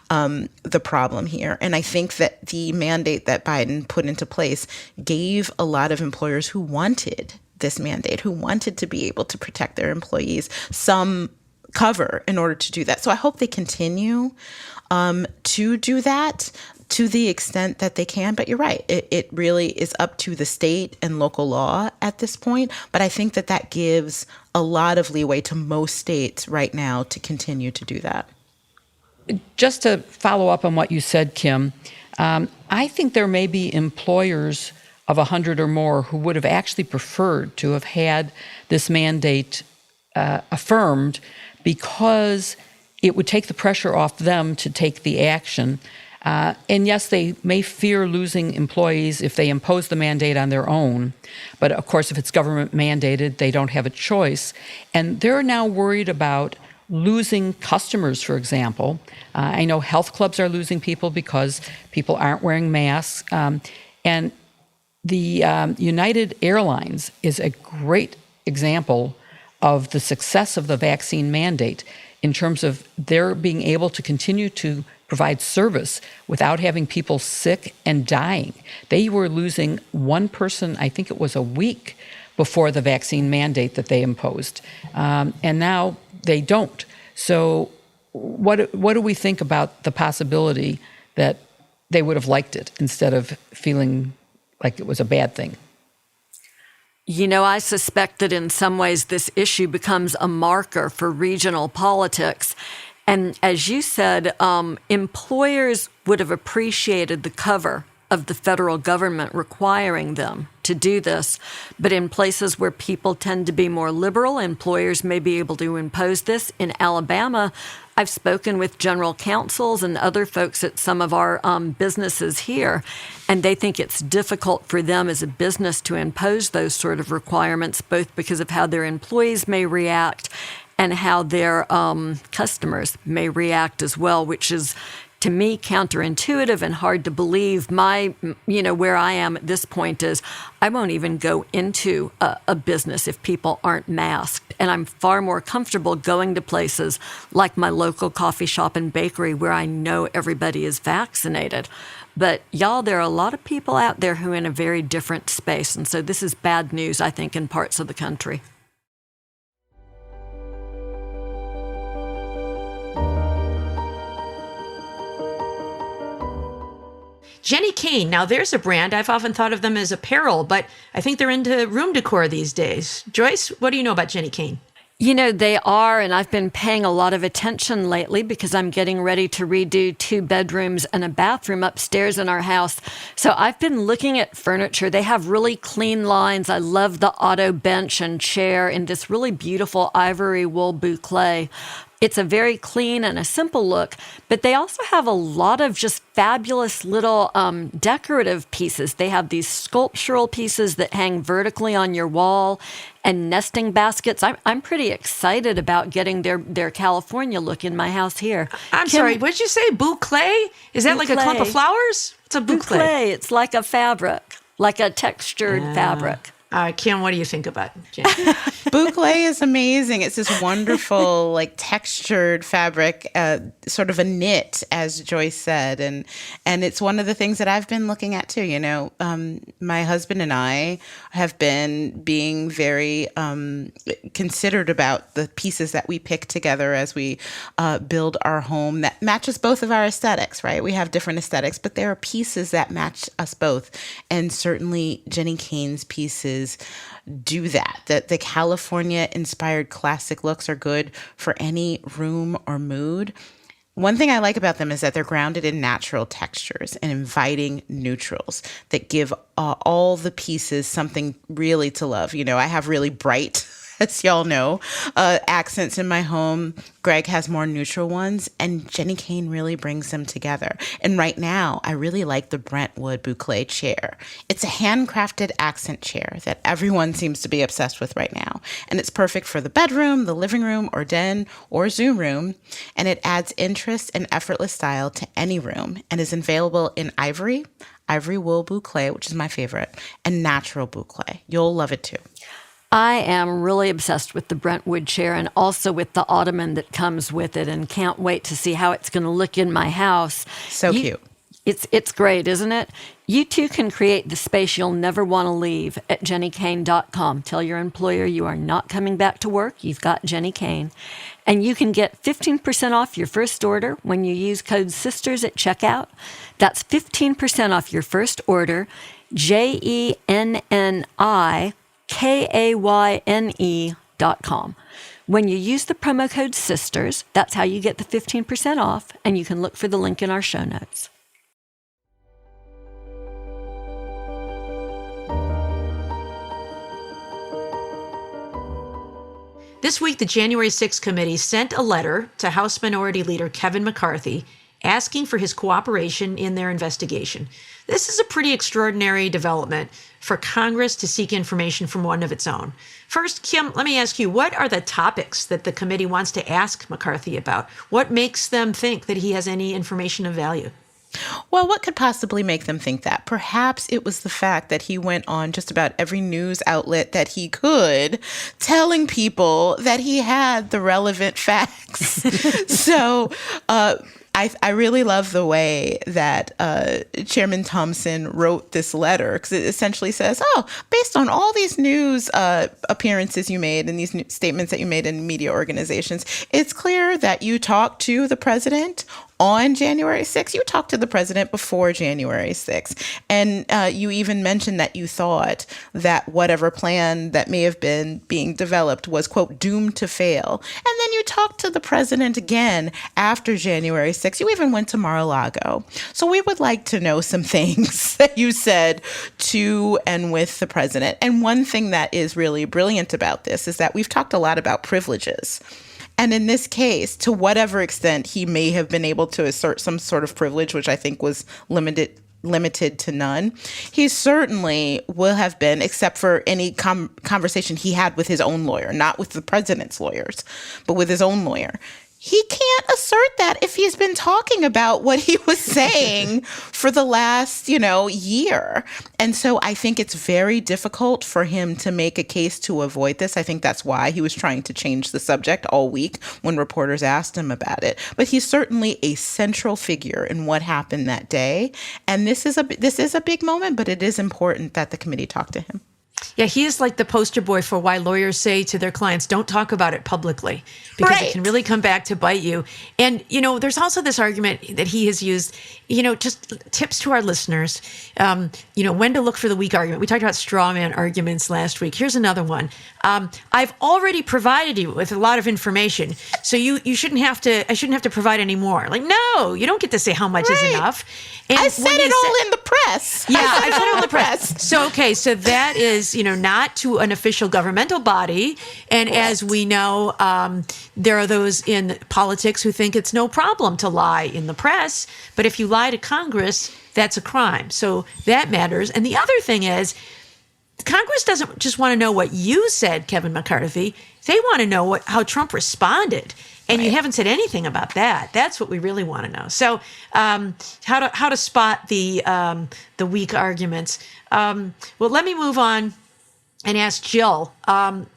Speaker 4: the problem here. And I think that the mandate that Biden put into place gave a lot of employers who wanted this mandate, who wanted to be able to protect their employees, some cover in order to do that. So I hope they continue to do that to the extent that they can. But you're right. It really is up to the state and local law at this point. But I think that that gives a lot of leeway to most states right now to continue to do that.
Speaker 3: Just to follow up on what you said, Kim, I think there may be employers of 100 or more who would have actually preferred to have had this mandate affirmed because it would take the pressure off them to take the action. And yes, they may fear losing employees if they impose the mandate on their own. But of course, if it's government mandated, they don't have a choice. And they're now worried about losing customers, for example. I know health clubs are losing people because people aren't wearing masks. And the United Airlines is a great example of the success of the vaccine mandate in terms of their being able to continue to provide service without having people sick and dying. They were losing one person, I think it was a week before the vaccine mandate that they imposed. And now they don't. So what do we think about the possibility that they would have liked it instead of feeling like it was a bad thing?
Speaker 2: I suspect that in some ways this issue becomes a marker for regional politics. And as you said, employers would have appreciated the cover of the federal government requiring them to do this. But in places where people tend to be more liberal, employers may be able to impose this. In Alabama, I've spoken with general counsels and other folks at some of our businesses here, and they think it's difficult for them as a business to impose those sort of requirements, both because of how their employees may react and how their customers may react as well, which is, to me, counterintuitive and hard to believe. Where I am at this point is I won't even go into a business if people aren't masked. And I'm far more comfortable going to places like my local coffee shop and bakery where I know everybody is vaccinated. But y'all, there are a lot of people out there who are in a very different space. And so this is bad news, I think, in parts of the country.
Speaker 1: Jenny Kane. Now, there's a brand. I've often thought of them as apparel, but I think they're into room decor these days. Joyce, what do you know about Jenny Kane?
Speaker 2: They are, and I've been paying a lot of attention lately because I'm getting ready to redo 2 bedrooms and a bathroom upstairs in our house. So I've been looking at furniture. They have really clean lines. I love the auto bench and chair in this really beautiful ivory wool boucle. It's a very clean and a simple look, but they also have a lot of just fabulous little decorative pieces. They have these sculptural pieces that hang vertically on your wall and nesting baskets. I'm pretty excited about getting their California look in my house here.
Speaker 1: I'm sorry, what did you say? Boucle? Is that like a clump of flowers? It's a boucle.
Speaker 2: Boucle. It's like a fabric, like a textured fabric.
Speaker 1: Kim, what do you think about Jenny?
Speaker 4: Boucle is amazing. It's this wonderful, textured fabric, sort of a knit, as Joyce said, and it's one of the things that I've been looking at too. My husband and I have been being very considered about the pieces that we pick together as we build our home that matches both of our aesthetics. Right? We have different aesthetics, but there are pieces that match us both, and certainly Jenny Kane's pieces do that. The California-inspired classic looks are good for any room or mood. One thing I like about them is that they're grounded in natural textures and inviting neutrals that give all the pieces something really to love. I have really bright, as y'all know, accents in my home. Greg has more neutral ones, and Jenny Kane really brings them together. And right now, I really like the Brentwood Boucle chair. It's a handcrafted accent chair that everyone seems to be obsessed with right now. And it's perfect for the bedroom, the living room, or den, or Zoom room. And it adds interest and effortless style to any room and is available in ivory wool boucle, which is my favorite, and natural boucle. You'll love it too.
Speaker 2: I am really obsessed with the Brentwood chair and also with the ottoman that comes with it, and can't wait to see how it's going to look in my house.
Speaker 4: So cute.
Speaker 2: It's great, isn't it? You too can create the space you'll never want to leave at jennykane.com. Tell your employer you are not coming back to work. You've got Jenny Kane. And you can get 15% off your first order when you use code SISTERS at checkout. That's 15% off your first order, JENNIKAYNE.com. When you use the promo code SISTERS, that's how you get the 15% off, and you can look for the link in our show notes.
Speaker 1: This week, the January 6th committee sent a letter to House Minority Leader Kevin McCarthy asking for his cooperation in their investigation. This is a pretty extraordinary development for Congress to seek information from one of its own. First, Kim, let me ask you, what are the topics that the committee wants to ask McCarthy about? What makes them think that he has any information of value?
Speaker 4: Well, what could possibly make them think that? Perhaps it was the fact that he went on just about every news outlet that he could, telling people that he had the relevant facts. So I really love the way that Chairman Thompson wrote this letter, because it essentially says, based on all these news appearances you made and these statements that you made in media organizations, it's clear that you talked to the president on January 6th. You talked to the president before January 6th. And you even mentioned that you thought that whatever plan that may have been being developed was, quote, doomed to fail. And then you talked to the president again after January 6th. You even went to Mar-a-Lago. So we would like to know some things that you said to and with the president. And one thing that is really brilliant about this is that we've talked a lot about privileges. And in this case, to whatever extent he may have been able to assert some sort of privilege, which I think was limited to none, he certainly will have been, except for any conversation he had with his own lawyer, not with the president's lawyers, but with his own lawyer. He can't assert that if he's been talking about what he was saying for the last, year. And so I think it's very difficult for him to make a case to avoid this. I think that's why he was trying to change the subject all week when reporters asked him about it. But he's certainly a central figure in what happened that day. And this is a big moment, but it is important that the committee talk to him.
Speaker 1: Yeah, he is like the poster boy for why lawyers say to their clients, don't talk about it publicly, because it can really come back to bite you. And, there's also this argument that he has used, just tips to our listeners, when to look for the weak argument. We talked about straw man arguments last week. Here's another one. I've already provided you with a lot of information, so I shouldn't have to provide any more. Like, no, you don't get to say how much is enough. And
Speaker 4: I said it all in the press.
Speaker 1: Yeah, I said it all in the press. So that is, not to an official governmental body. And as we know, there are those in politics who think it's no problem to lie in the press. But if you lie to Congress, that's a crime. So that matters. And the other thing is, Congress doesn't just want to know what you said, Kevin McCarthy. They want to know how Trump responded. And you haven't said anything about that. That's what we really want to know. So, how to spot the weak arguments? Well, let me move on and ask Jill.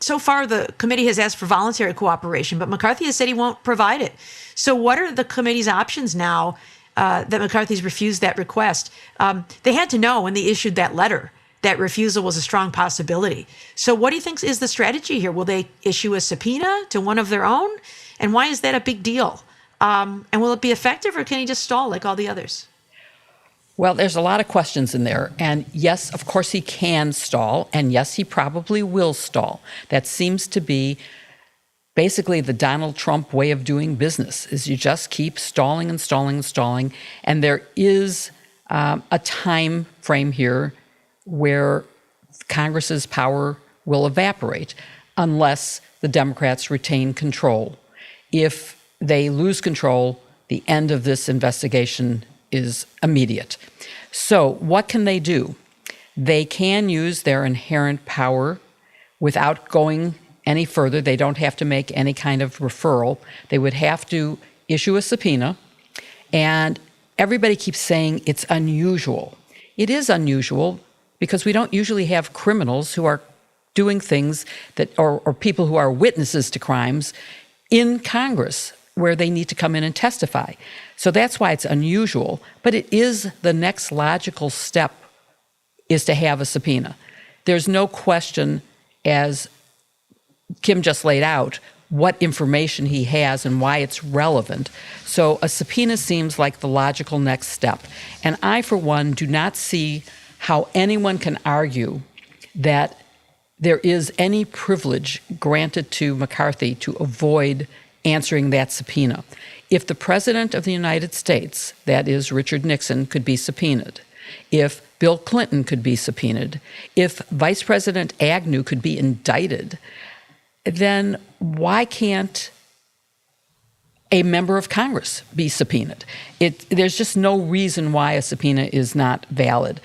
Speaker 1: So far, the committee has asked for voluntary cooperation, but McCarthy has said he won't provide it. So, what are the committee's options now that McCarthy's refused that request? They had to know when they issued that letter that refusal was a strong possibility. So, what do you think is the strategy here? Will they issue a subpoena to one of their own? And why is that a big deal? And will it be effective, or can he just stall like all the others?
Speaker 3: Well, there's a lot of questions in there. And yes, of course he can stall. And yes, he probably will stall. That seems to be basically the Donald Trump way of doing business, is you just keep stalling and stalling and stalling. And there is a time frame here where Congress's power will evaporate unless the Democrats retain control. If they lose control, the end of this investigation is immediate. So what can they do? They can use their inherent power without going any further. They don't have to make any kind of referral. They would have to issue a subpoena. And everybody keeps saying it's unusual. It is unusual because we don't usually have criminals who are doing things that, or people who are witnesses to crimes in Congress where they need to come in and testify. So that's why it's unusual, but it is the next logical step is to have a subpoena. There's no question, as Kim just laid out, what information he has and why it's relevant. So a subpoena seems like the logical next step. And I, for one, do not see how anyone can argue that there is any privilege granted to McCarthy to avoid answering that subpoena. If the President of the United States, that is Richard Nixon, could be subpoenaed, if Bill Clinton could be subpoenaed, if Vice President Agnew could be indicted, then why can't a member of Congress be subpoenaed? There's just no reason why a subpoena is not valid.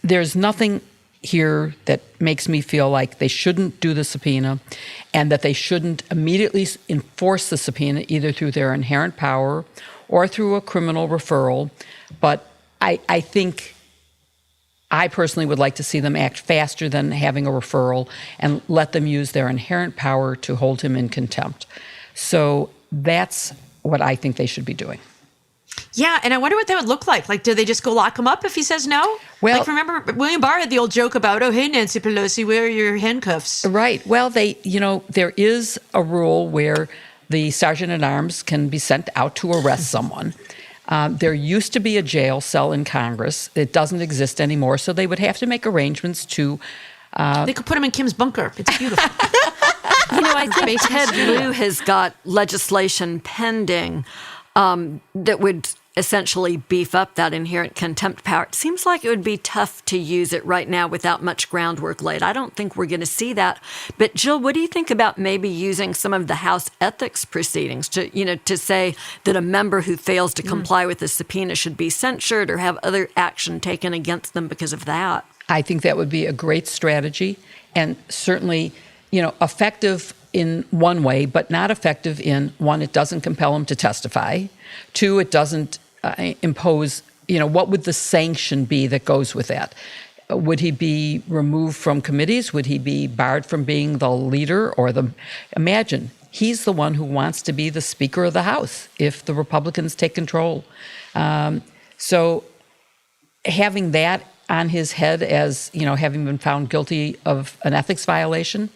Speaker 3: There's nothing here that makes me feel like they shouldn't do the subpoena and that they shouldn't immediately enforce the subpoena either through their inherent power or through a criminal referral. But I think I personally would like to see them act faster than having a referral and let them use their inherent power to hold him in contempt. So that's what I think they should be doing.
Speaker 1: Yeah, and I wonder what that would look like. Like, do they just go lock him up if he says no?
Speaker 3: Well,
Speaker 1: like, remember, William Barr had the old joke about, oh, hey, Nancy Pelosi, where are your handcuffs?
Speaker 3: Right. Well, there is a rule where the sergeant-at-arms can be sent out to arrest someone. There used to be a jail cell in Congress. It doesn't exist anymore, so they would have to make arrangements to...
Speaker 1: they could put him in Kim's bunker. It's beautiful.
Speaker 2: I think Ted Lieu has got legislation pending that would essentially beef up that inherent contempt power. It seems like it would be tough to use it right now without much groundwork laid. I don't think we're going to see that. But Jill, what do you think about maybe using some of the House ethics proceedings to say that a member who fails to comply with the subpoena should be censured or have other action taken against them because of that?
Speaker 3: I think that would be a great strategy and certainly, effective in one way, but not effective in, one, it doesn't compel him to testify. Two, it doesn't impose, what would the sanction be that goes with that? Would he be removed from committees? Would he be barred from being the leader or imagine, he's the one who wants to be the Speaker of the House if the Republicans take control. So having that on his head as, having been found guilty of an ethics violation,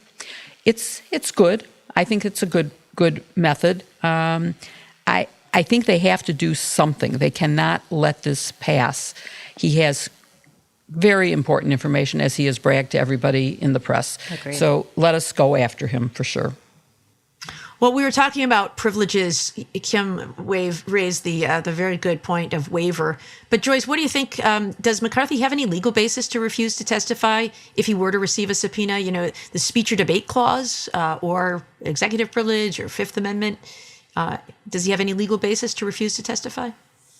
Speaker 3: it's good. I think it's a good method. I think they have to do something. They cannot let this pass. He has very important information, as he has bragged to everybody in the press.
Speaker 2: Agreed.
Speaker 3: So let us go after him for sure.
Speaker 1: Well, we were talking about privileges. Kim raised the very good point of waiver. But Joyce, what do you think? Does McCarthy have any legal basis to refuse to testify if he were to receive a subpoena? The speech or debate clause or executive privilege or Fifth Amendment. Does he have any legal basis to refuse to testify?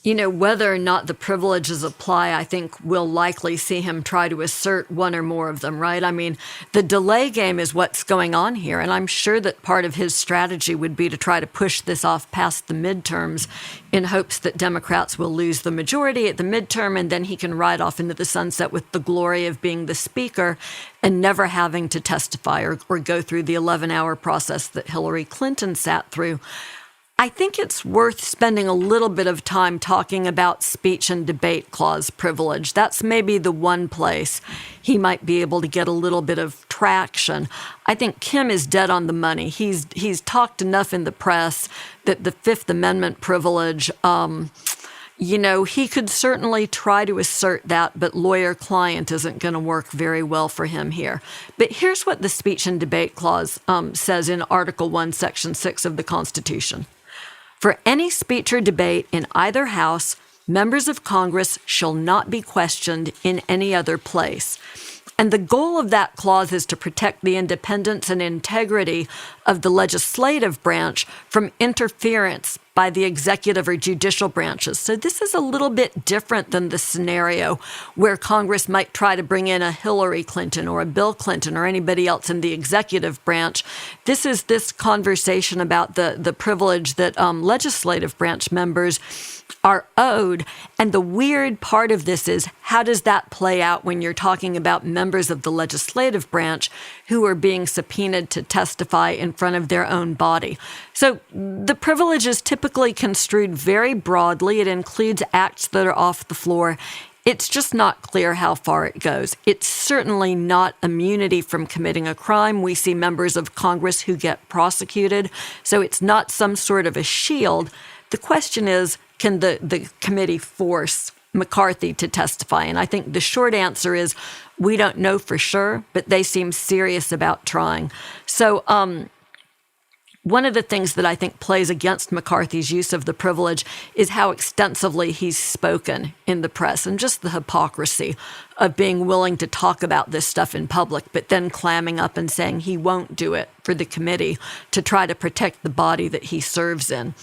Speaker 2: Whether or not the privileges apply, I think we'll likely see him try to assert one or more of them, right? I mean, the delay game is what's going on here, and I'm sure that part of his strategy would be to try to push this off past the midterms in hopes that Democrats will lose the majority at the midterm, and then he can ride off into the sunset with the glory of being the Speaker and never having to testify or go through the 11-hour process that Hillary Clinton sat through. I think it's worth spending a little bit of time talking about speech and debate clause privilege. That's maybe the one place he might be able to get a little bit of traction. I think Kim is dead on the money. He's talked enough in the press that the Fifth Amendment privilege, he could certainly try to assert that, but lawyer-client isn't going to work very well for him here. But here's what the speech and debate clause says in Article 1, Section 6 of the Constitution. For any speech or debate in either house, members of Congress shall not be questioned in any other place. And the goal of that clause is to protect the independence and integrity of the legislative branch from interference by the executive or judicial branches. So this is a little bit different than the scenario where Congress might try to bring in a Hillary Clinton or a Bill Clinton or anybody else in the executive branch. This is this conversation about the privilege that legislative branch members are owed. And the weird part of this is, how does that play out when you're talking about members of the legislative branch who are being subpoenaed to testify in front of their own body? So the privilege is typically construed very broadly. It includes acts that are off the floor. It's just not clear how far it goes. It's certainly not immunity from committing a crime. We see members of Congress who get prosecuted. So it's not some sort of a shield. The question is, can the committee force McCarthy to testify? And I think the short answer is we don't know for sure, but they seem serious about trying. So one of the things that I think plays against McCarthy's use of the privilege is how extensively he's spoken in the press and just the hypocrisy of being willing to talk about this stuff in public, but then clamming up and saying he won't do it for the committee to try to protect the body that he serves in.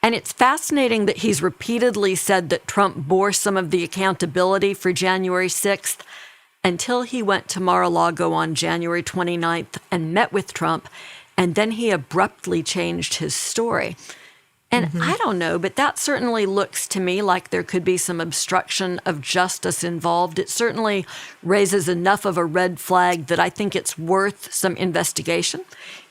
Speaker 2: And it's fascinating that he's repeatedly said that Trump bore some of the accountability for January 6th until he went to Mar-a-Lago on January 29th and met with Trump, and then he abruptly changed his story. And I don't know, but that certainly looks to me like there could be some obstruction of justice involved. It certainly raises enough of a red flag that I think it's worth some investigation.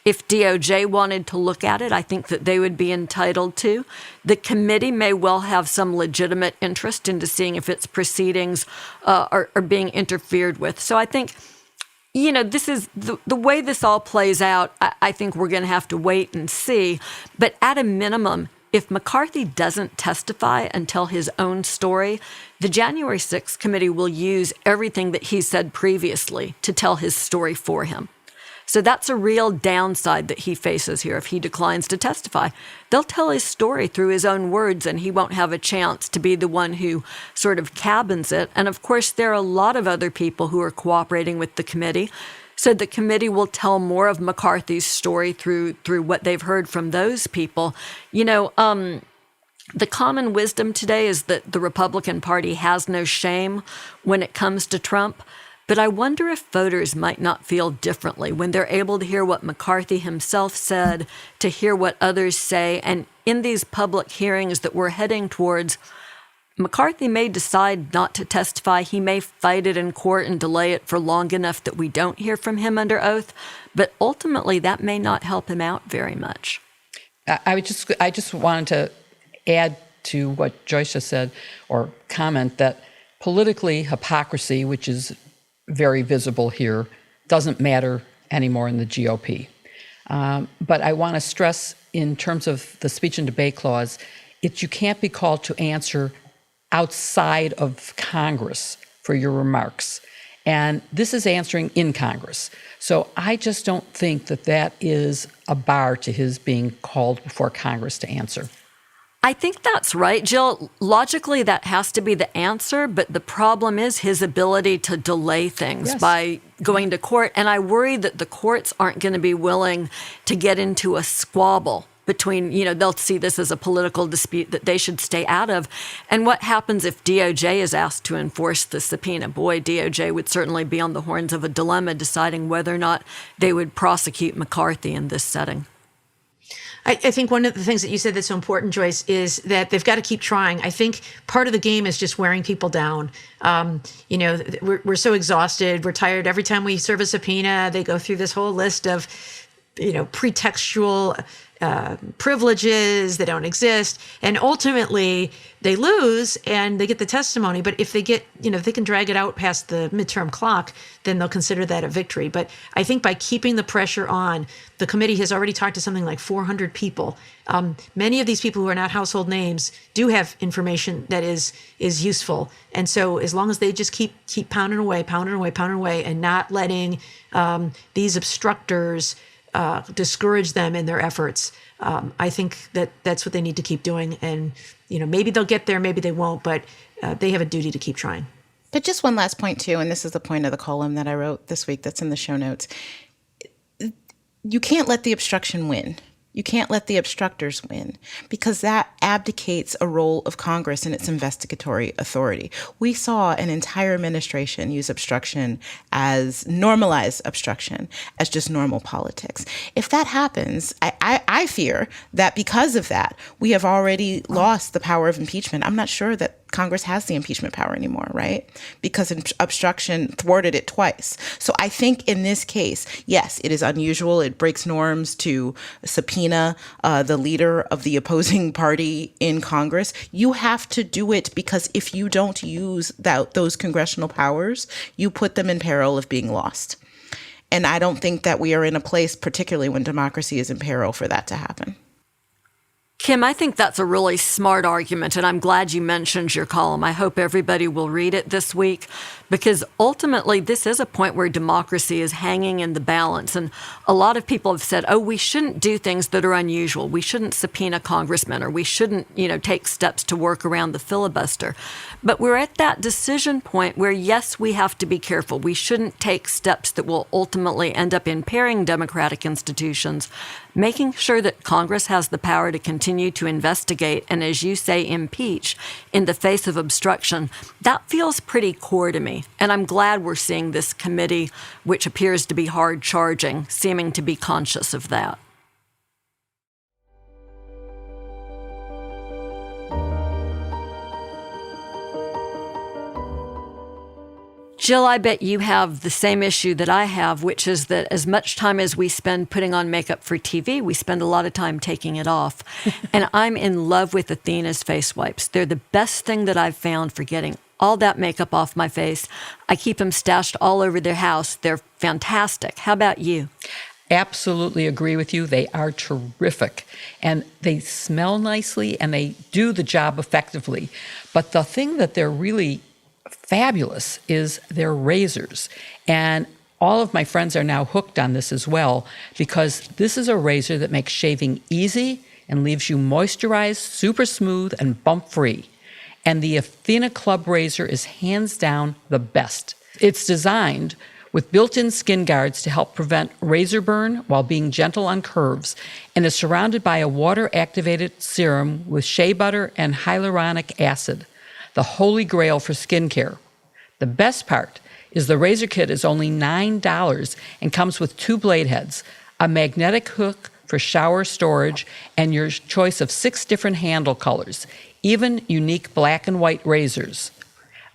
Speaker 2: If DOJ wanted to look at it, I think that they would be entitled to. The committee may well have some legitimate interest into seeing if its proceedings are being interfered with. So I think, this is the way this all plays out. I think we're going to have to wait and see. But at a minimum, if McCarthy doesn't testify and tell his own story, the January 6th committee will use everything that he said previously to tell his story for him. So that's a real downside that he faces here if he declines to testify. They'll tell his story through his own words, and he won't have a chance to be the one who sort of cabins it. And of course, there are a lot of other people who are cooperating with the committee. So the committee will tell more of McCarthy's story through what they've heard from those people. The common wisdom today is that the Republican Party has no shame when it comes to Trump. But I wonder if voters might not feel differently when they're able to hear what McCarthy himself said, to hear what others say. And in these public hearings that we're heading towards, McCarthy may decide not to testify. He may fight it in court and delay it for long enough that we don't hear from him under oath. But ultimately, that may not help him out very much.
Speaker 3: I just wanted to add to what Joyce just said, or comment that politically, hypocrisy, which is very visible here, doesn't matter anymore in the GOP. But I want to stress, in terms of the speech and debate clause, you can't be called to answer outside of Congress for your remarks. And this is answering in Congress. So I just don't think that is a bar to his being called before Congress to answer.
Speaker 2: I think that's right, Jill. Logically, that has to be the answer, but the problem is his ability to delay things by going to court. And I worry that the courts aren't going to be willing to get into a squabble between, they'll see this as a political dispute that they should stay out of. And what happens if DOJ is asked to enforce the subpoena? Boy, DOJ would certainly be on the horns of a dilemma deciding whether or not they would prosecute McCarthy in this setting.
Speaker 1: I think one of the things that you said that's so important, Joyce, is that they've got to keep trying. I think part of the game is just wearing people down. We're so exhausted. We're tired. Every time we serve a subpoena, they go through this whole list of, pretextual privileges that don't exist. And ultimately, they lose and they get the testimony. But if they get, if they can drag it out past the midterm clock, then they'll consider that a victory. But I think by keeping the pressure on, the committee has already talked to something like 400 people. Many of these people who are not household names do have information that is useful. And so as long as they just keep pounding away, and not letting these obstructors discourage them in their efforts, I think that's what they need to keep doing. And, maybe they'll get there, maybe they won't, but they have a duty to keep trying.
Speaker 4: But just one last point, too, and this is the point of the column that I wrote this week that's in the show notes. You can't let the obstruction win. You can't let the obstructors win, because that abdicates a role of Congress and its investigatory authority. We saw an entire administration use obstruction as normalized obstruction, as just normal politics. If that happens, I fear that because of that, we have already lost the power of impeachment. I'm not sure that Congress has the impeachment power anymore, right? Because obstruction thwarted it twice. So I think in this case, yes, it is unusual. It breaks norms to subpoena the leader of the opposing party in Congress. You have to do it, because if you don't use those congressional powers, you put them in peril of being lost. And I don't think that we are in a place, particularly when democracy is in peril, for that to happen.
Speaker 2: Kim, I think that's a really smart argument, and I'm glad you mentioned your column. I hope everybody will read it this week, because ultimately this is a point where democracy is hanging in the balance. And a lot of people have said, we shouldn't do things that are unusual. We shouldn't subpoena congressmen, or we shouldn't, take steps to work around the filibuster. But we're at that decision point where, yes, we have to be careful. We shouldn't take steps that will ultimately end up impairing democratic institutions. Making sure that Congress has the power to continue to investigate and, as you say, impeach in the face of obstruction, that feels pretty core to me. And I'm glad we're seeing this committee, which appears to be hard-charging, seeming to be conscious of that. Jill, I bet you have the same issue that I have, which is that as much time as we spend putting on makeup for TV, we spend a lot of time taking it off. And I'm in love with Athena's face wipes. They're the best thing that I've found for getting all that makeup off my face. I keep them stashed all over their house. They're fantastic. How about you?
Speaker 3: Absolutely agree with you. They are terrific, and they smell nicely, and they do the job effectively. But the thing that they're really fabulous is their razors. And all of my friends are now hooked on this as well, because this is a razor that makes shaving easy and leaves you moisturized, super smooth, and bump-free. And the Athena Club razor is hands down the best. It's designed with built-in skin guards to help prevent razor burn while being gentle on curves, and is surrounded by a water-activated serum with shea butter and hyaluronic acid, the holy grail for skincare. The best part is the razor kit is only $9 and comes with 2 blade heads, a magnetic hook for shower storage, and your choice of 6 different handle colors, even unique black and white razors.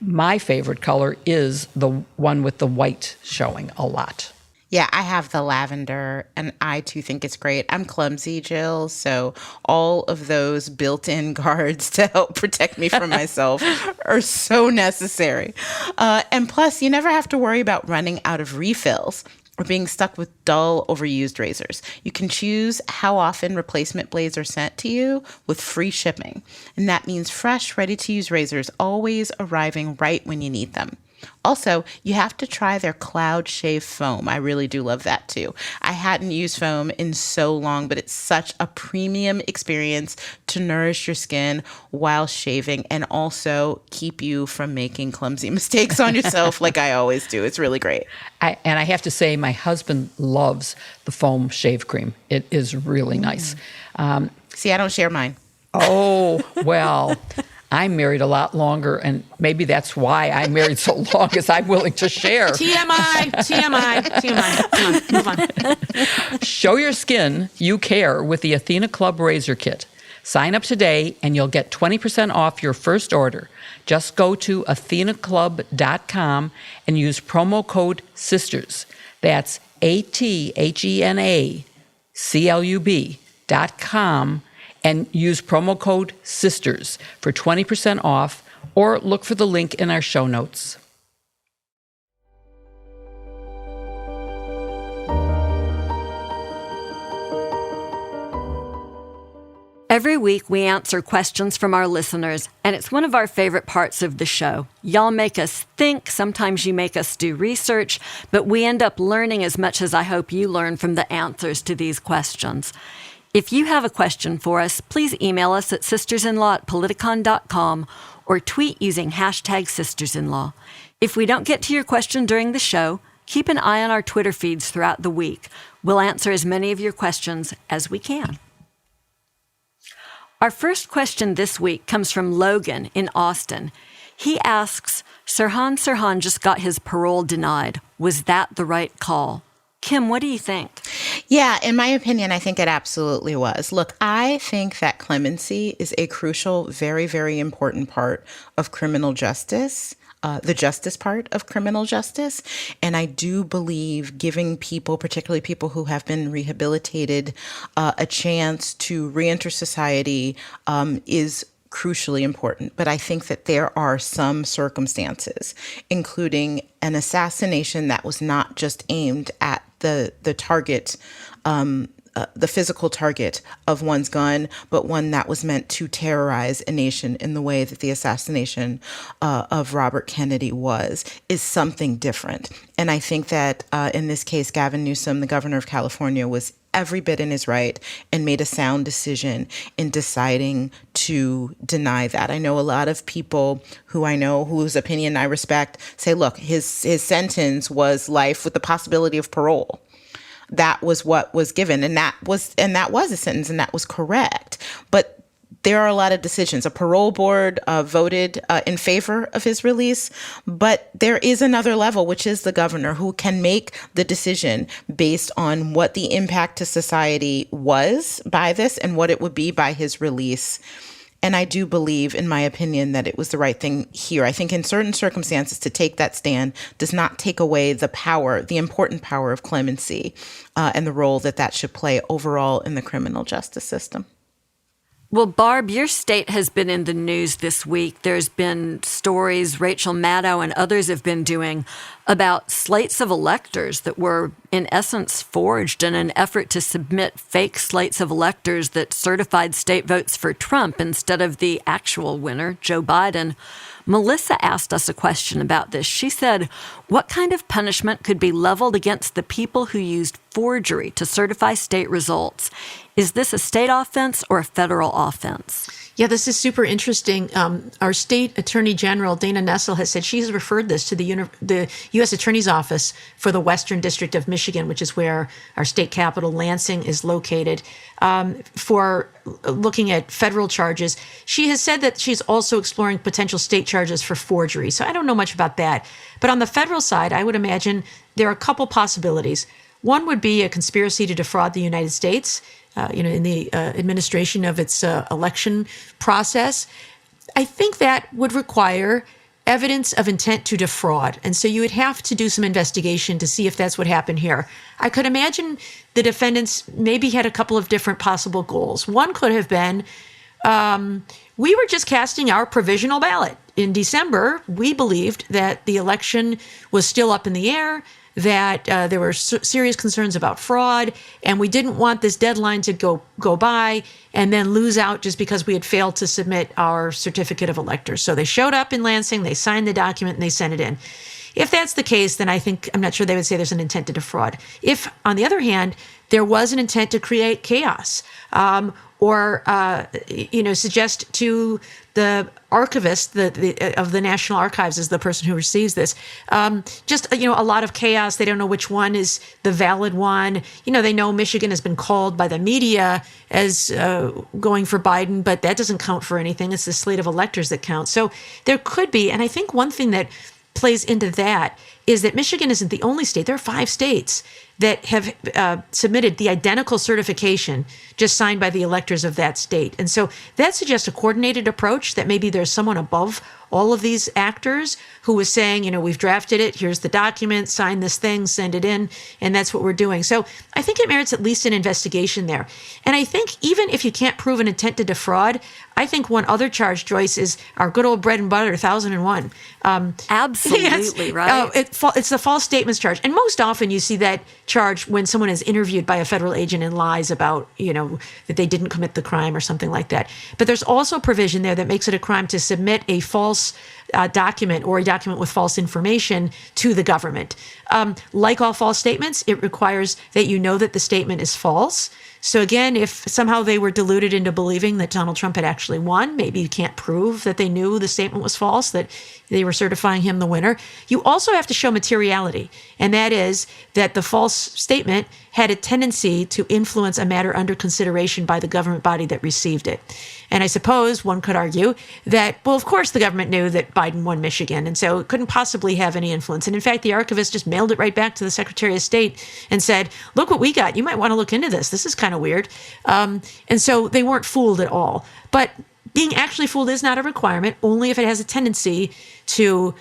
Speaker 3: My favorite color is the one with the white showing a lot.
Speaker 4: Yeah, I have the lavender, and I too think it's great. I'm clumsy, Jill, so all of those built-in guards to help protect me from myself are so necessary. And plus, you never have to worry about running out of refills or being stuck with dull, overused razors. You can choose how often replacement blades are sent to you with free shipping. And that means fresh, ready-to-use razors always arriving right when you need them. Also, you have to try their Cloud Shave Foam. I really do love that too. I hadn't used foam in so long, but it's such a premium experience to nourish your skin while shaving and also keep you from making clumsy mistakes on yourself like I always do. It's really great.
Speaker 3: And I have to say, my husband loves the foam shave cream. It is really nice.
Speaker 4: See, I don't share mine.
Speaker 3: Oh, well, I'm married a lot longer, and maybe that's why I'm married so long, is I'm willing to share.
Speaker 1: TMI, TMI, TMI. Come on, move on.
Speaker 3: Show your skin you care with the Athena Club Razor Kit. Sign up today, and you'll get 20% off your first order. Just go to athenaclub.com and use promo code SISTERS. That's ATHENACLUB.com. And use promo code SISTERS for 20% off, or look for the link in our show notes.
Speaker 2: Every week, we answer questions from our listeners, and it's one of our favorite parts of the show. Y'all make us think, sometimes you make us do research, but we end up learning as much as I hope you learn from the answers to these questions. If you have a question for us, please email us at sistersinlaw@politicon.com or tweet using hashtag sistersinlaw. If we don't get to your question during the show, keep an eye on our Twitter feeds throughout the week. We'll answer as many of your questions as we can. Our first question this week comes from Logan in Austin. He asks, Sirhan just got his parole denied. Was that the right call? Kim, what do you think?
Speaker 4: Yeah, in my opinion, I think it absolutely was. Look, I think that clemency is a crucial, very, very important part of criminal justice, the justice part of criminal justice. And I do believe giving people, particularly people who have been rehabilitated, a chance to reenter society is crucially important. But I think that there are some circumstances, including an assassination that was not just aimed at the target, the physical target of one's gun, but one that was meant to terrorize a nation in the way that the assassination of Robert Kennedy is something different. And I think that in this case, Gavin Newsom, the governor of California, was every bit in his right and made a sound decision in deciding to deny that. I know a lot of people who I know whose opinion I respect say, look, his sentence was life with the possibility of parole. That was what was given, and that was a sentence, and that was correct. But there are a lot of decisions. A parole board voted in favor of his release, but there is another level, which is the governor, who can make the decision based on what the impact to society was by this and what it would be by his release. And I do believe, in my opinion, that it was the right thing here. I think in certain circumstances to take that stand does not take away the power, the important power of clemency and the role that that should play overall in the criminal justice system.
Speaker 2: Well, Barb, your state has been in the news this week. There's been stories Rachel Maddow and others have been doing about slates of electors that were, in essence, forged in an effort to submit fake slates of electors that certified state votes for Trump instead of the actual winner, Joe Biden. Melissa asked us a question about this. She said, what kind of punishment could be leveled against the people who used forgery to certify state results? Is this a state offense or a federal offense?
Speaker 1: Yeah, this is super interesting. Our state attorney general, Dana Nessel, has said she has referred this to the U.S. Attorney's Office for the Western District of Michigan, which is where our state capital, Lansing, is located, for looking at federal charges. She has said that she's also exploring potential state charges for forgery. So I don't know much about that. But on the federal side, I would imagine there are a couple possibilities. One would be a conspiracy to defraud the United States, in the administration of its election process. I think that would require evidence of intent to defraud. And so you would have to do some investigation to see if that's what happened here. I could imagine the defendants maybe had a couple of different possible goals. One could have been, we were just casting our provisional ballot. In December, we believed that the election was still up in the air, that there were serious concerns about fraud, and we didn't want this deadline to go by and then lose out just because we had failed to submit our certificate of electors. So they showed up in Lansing, they signed the document, and they sent it in. If that's the case, then I'm not sure they would say there's an intent to defraud. If, on the other hand, there was an intent to create chaos, or suggest to the archivist of the National Archives, is the person who receives this, a lot of chaos. They don't know which one is the valid one. They know Michigan has been called by the media as going for Biden, but that doesn't count for anything. It's the slate of electors that counts. So there could be, and I think one thing that plays into that is that Michigan isn't the only state. There are 5 states that have submitted the identical certification just signed by the electors of that state. And so that suggests a coordinated approach, that maybe there's someone above all of these actors who was saying, we've drafted it, here's the document, sign this thing, send it in, and that's what we're doing. So I think it merits at least an investigation there. And I think even if you can't prove an intent to defraud, I think one other charge, Joyce, is our good old bread and butter, 1001.
Speaker 2: Absolutely, right.
Speaker 1: It's the false statements charge. And most often you see that charge when someone is interviewed by a federal agent and lies about, that they didn't commit the crime or something like that. But there's also provision there that makes it a crime to submit a false document or a document with false information to the government. Like all false statements, it requires that you know that the statement is false. So again, if somehow they were deluded into believing that Donald Trump had actually won, maybe you can't prove that they knew the statement was false, that they were certifying him the winner. You also have to show materiality, and that is that the false statement had a tendency to influence a matter under consideration by the government body that received it. And I suppose one could argue that, well, of course the government knew that Biden won Michigan, and so it couldn't possibly have any influence. And in fact, the archivist just mailed it right back to the Secretary of State and said, look what we got. You might want to look into this. This is kind of weird. And so they weren't fooled at all. But being actually fooled is not a requirement, only if it has a tendency to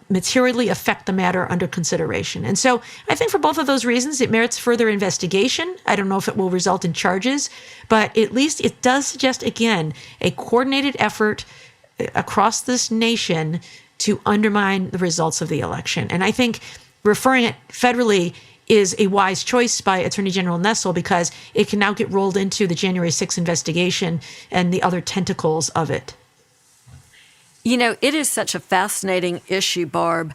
Speaker 1: materially affect the matter under consideration. And so I think for both of those reasons, it merits further investigation. I don't know if it will result in charges, but at least it does suggest, again, a coordinated effort across this nation to undermine the results of the election. And I think referring it federally is a wise choice by Attorney General Nessel, because it can now get rolled into the January 6th investigation and the other tentacles of it.
Speaker 2: It is such a fascinating issue, Barb.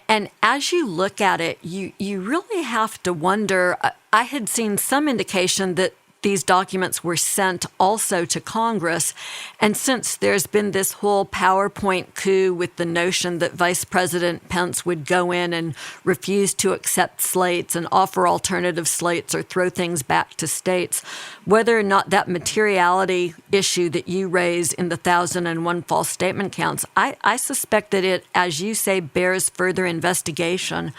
Speaker 2: And as you look at it, you really have to wonder. I had seen some indication that these documents were sent also to Congress. And since there's been this whole PowerPoint coup with the notion that Vice President Pence would go in and refuse to accept slates and offer alternative slates or throw things back to states, whether or not that materiality issue that you raised in the 1001 false statement counts, I suspect that it, as you say, bears further investigation.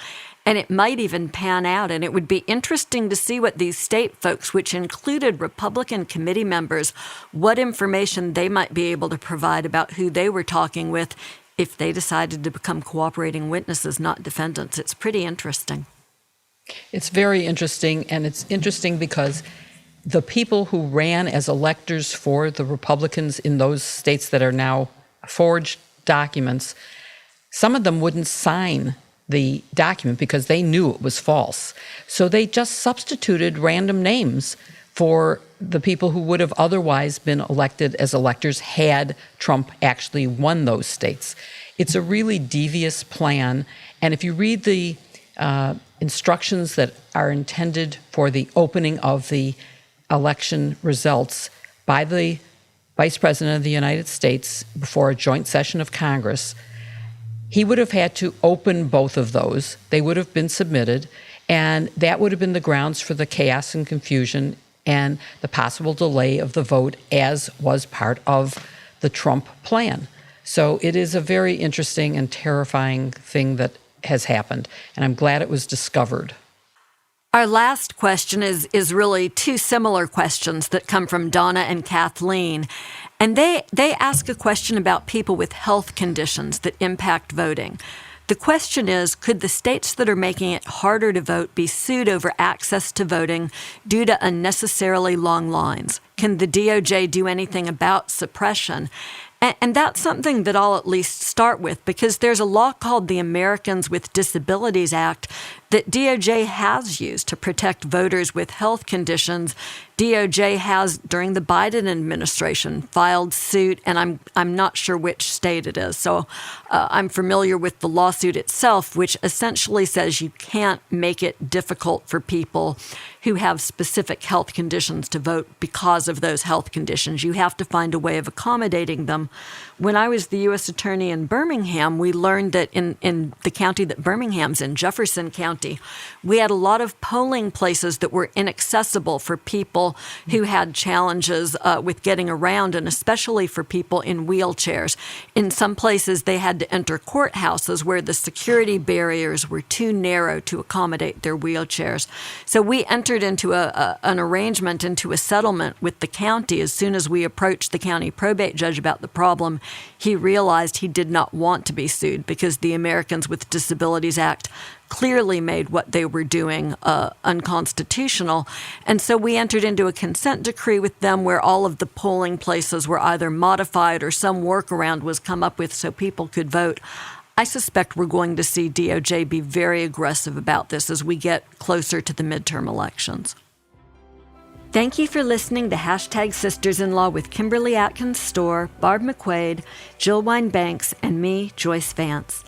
Speaker 2: And it might even pan out. And it would be interesting to see what these state folks, which included Republican committee members, what information they might be able to provide about who they were talking with if they decided to become cooperating witnesses, not defendants. It's pretty interesting.
Speaker 3: It's very interesting, and it's interesting because the people who ran as electors for the Republicans in those states that are now forged documents, some of them wouldn't sign the document because they knew it was false. So they just substituted random names for the people who would have otherwise been elected as electors had Trump actually won those states. It's a really devious plan. And if you read the instructions that are intended for the opening of the election results by the Vice President of the United States before a joint session of Congress, he would have had to open both of those. They would have been submitted, and that would have been the grounds for the chaos and confusion and the possible delay of the vote, as was part of the Trump plan. So it is a very interesting and terrifying thing that has happened, and I'm glad it was discovered.
Speaker 2: Our last question is really two similar questions that come from Donna and Kathleen. And they ask a question about people with health conditions that impact voting. The question is, could the states that are making it harder to vote be sued over access to voting due to unnecessarily long lines? Can the DOJ do anything about suppression? And that's something that I'll at least start with, because there's a law called the Americans with Disabilities Act that DOJ has used to protect voters with health conditions. DOJ has, during the Biden administration, filed suit, and I'm not sure which state it is. So I'm familiar with the lawsuit itself, which essentially says you can't make it difficult for people who have specific health conditions to vote because of those health conditions. You have to find a way of accommodating them. When I was the U.S. Attorney in Birmingham, we learned that in the county that Birmingham's in, Jefferson County, we had a lot of polling places that were inaccessible for people who had challenges with getting around, and especially for people in wheelchairs. In some places, they had to enter courthouses where the security barriers were too narrow to accommodate their wheelchairs. So we entered into an arrangement, into a settlement with the county. As soon as we approached the county probate judge about the problem, he realized he did not want to be sued because the Americans with Disabilities Act clearly made what they were doing unconstitutional. And so we entered into a consent decree with them where all of the polling places were either modified or some workaround was come up with so people could vote. I suspect we're going to see DOJ be very aggressive about this as we get closer to the midterm elections. Thank you for listening to Hashtag Sisters-in-Law with Kimberly Atkins Storr, Barb McQuaid, Jill Wine-Banks, and me, Joyce Vance.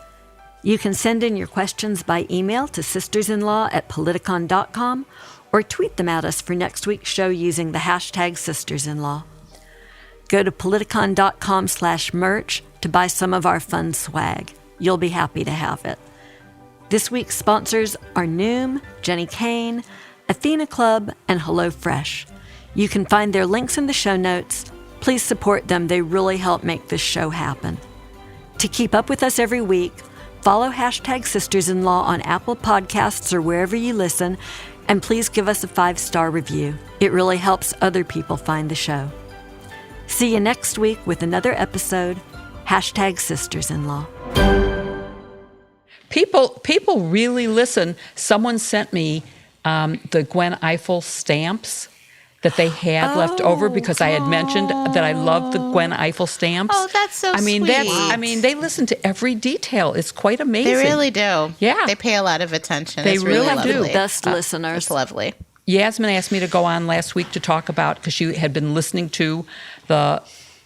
Speaker 2: You can send in your questions by email to sistersinlaw@politicon.com or tweet them at us for next week's show using the hashtag Sisters-in-Law. Go to politicon.com/merch to buy some of our fun swag. You'll be happy to have it. This week's sponsors are Noom, Jenny Kane, Athena Club, and HelloFresh. You can find their links in the show notes. Please support them. They really help make this show happen. To keep up with us every week, follow Hashtag Sisters-in-Law on Apple Podcasts or wherever you listen, and please give us a 5-star review. It really helps other people find the show. See you next week with another episode, Hashtag Sisters-in-Law.
Speaker 3: People really listen. Someone sent me the Gwen Ifill stamps that they had left over because I had mentioned that I love the Gwen Ifill stamps.
Speaker 4: Oh, that's so sweet.
Speaker 3: They listen to every detail. It's quite amazing.
Speaker 4: They really do.
Speaker 3: Yeah.
Speaker 4: They pay a lot of attention.
Speaker 3: They
Speaker 4: it's really
Speaker 3: really
Speaker 4: lovely.
Speaker 3: do.
Speaker 2: Best listeners.
Speaker 4: It's lovely.
Speaker 3: Yasmin asked me to go on last week to talk about, because she had been listening to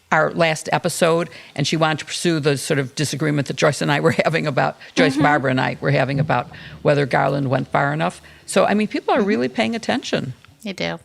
Speaker 3: our last episode, and she wanted to pursue the sort of disagreement that Joyce and I were having about, Barbara and I were having about whether Garland went far enough. So, people are really paying attention.
Speaker 4: They do.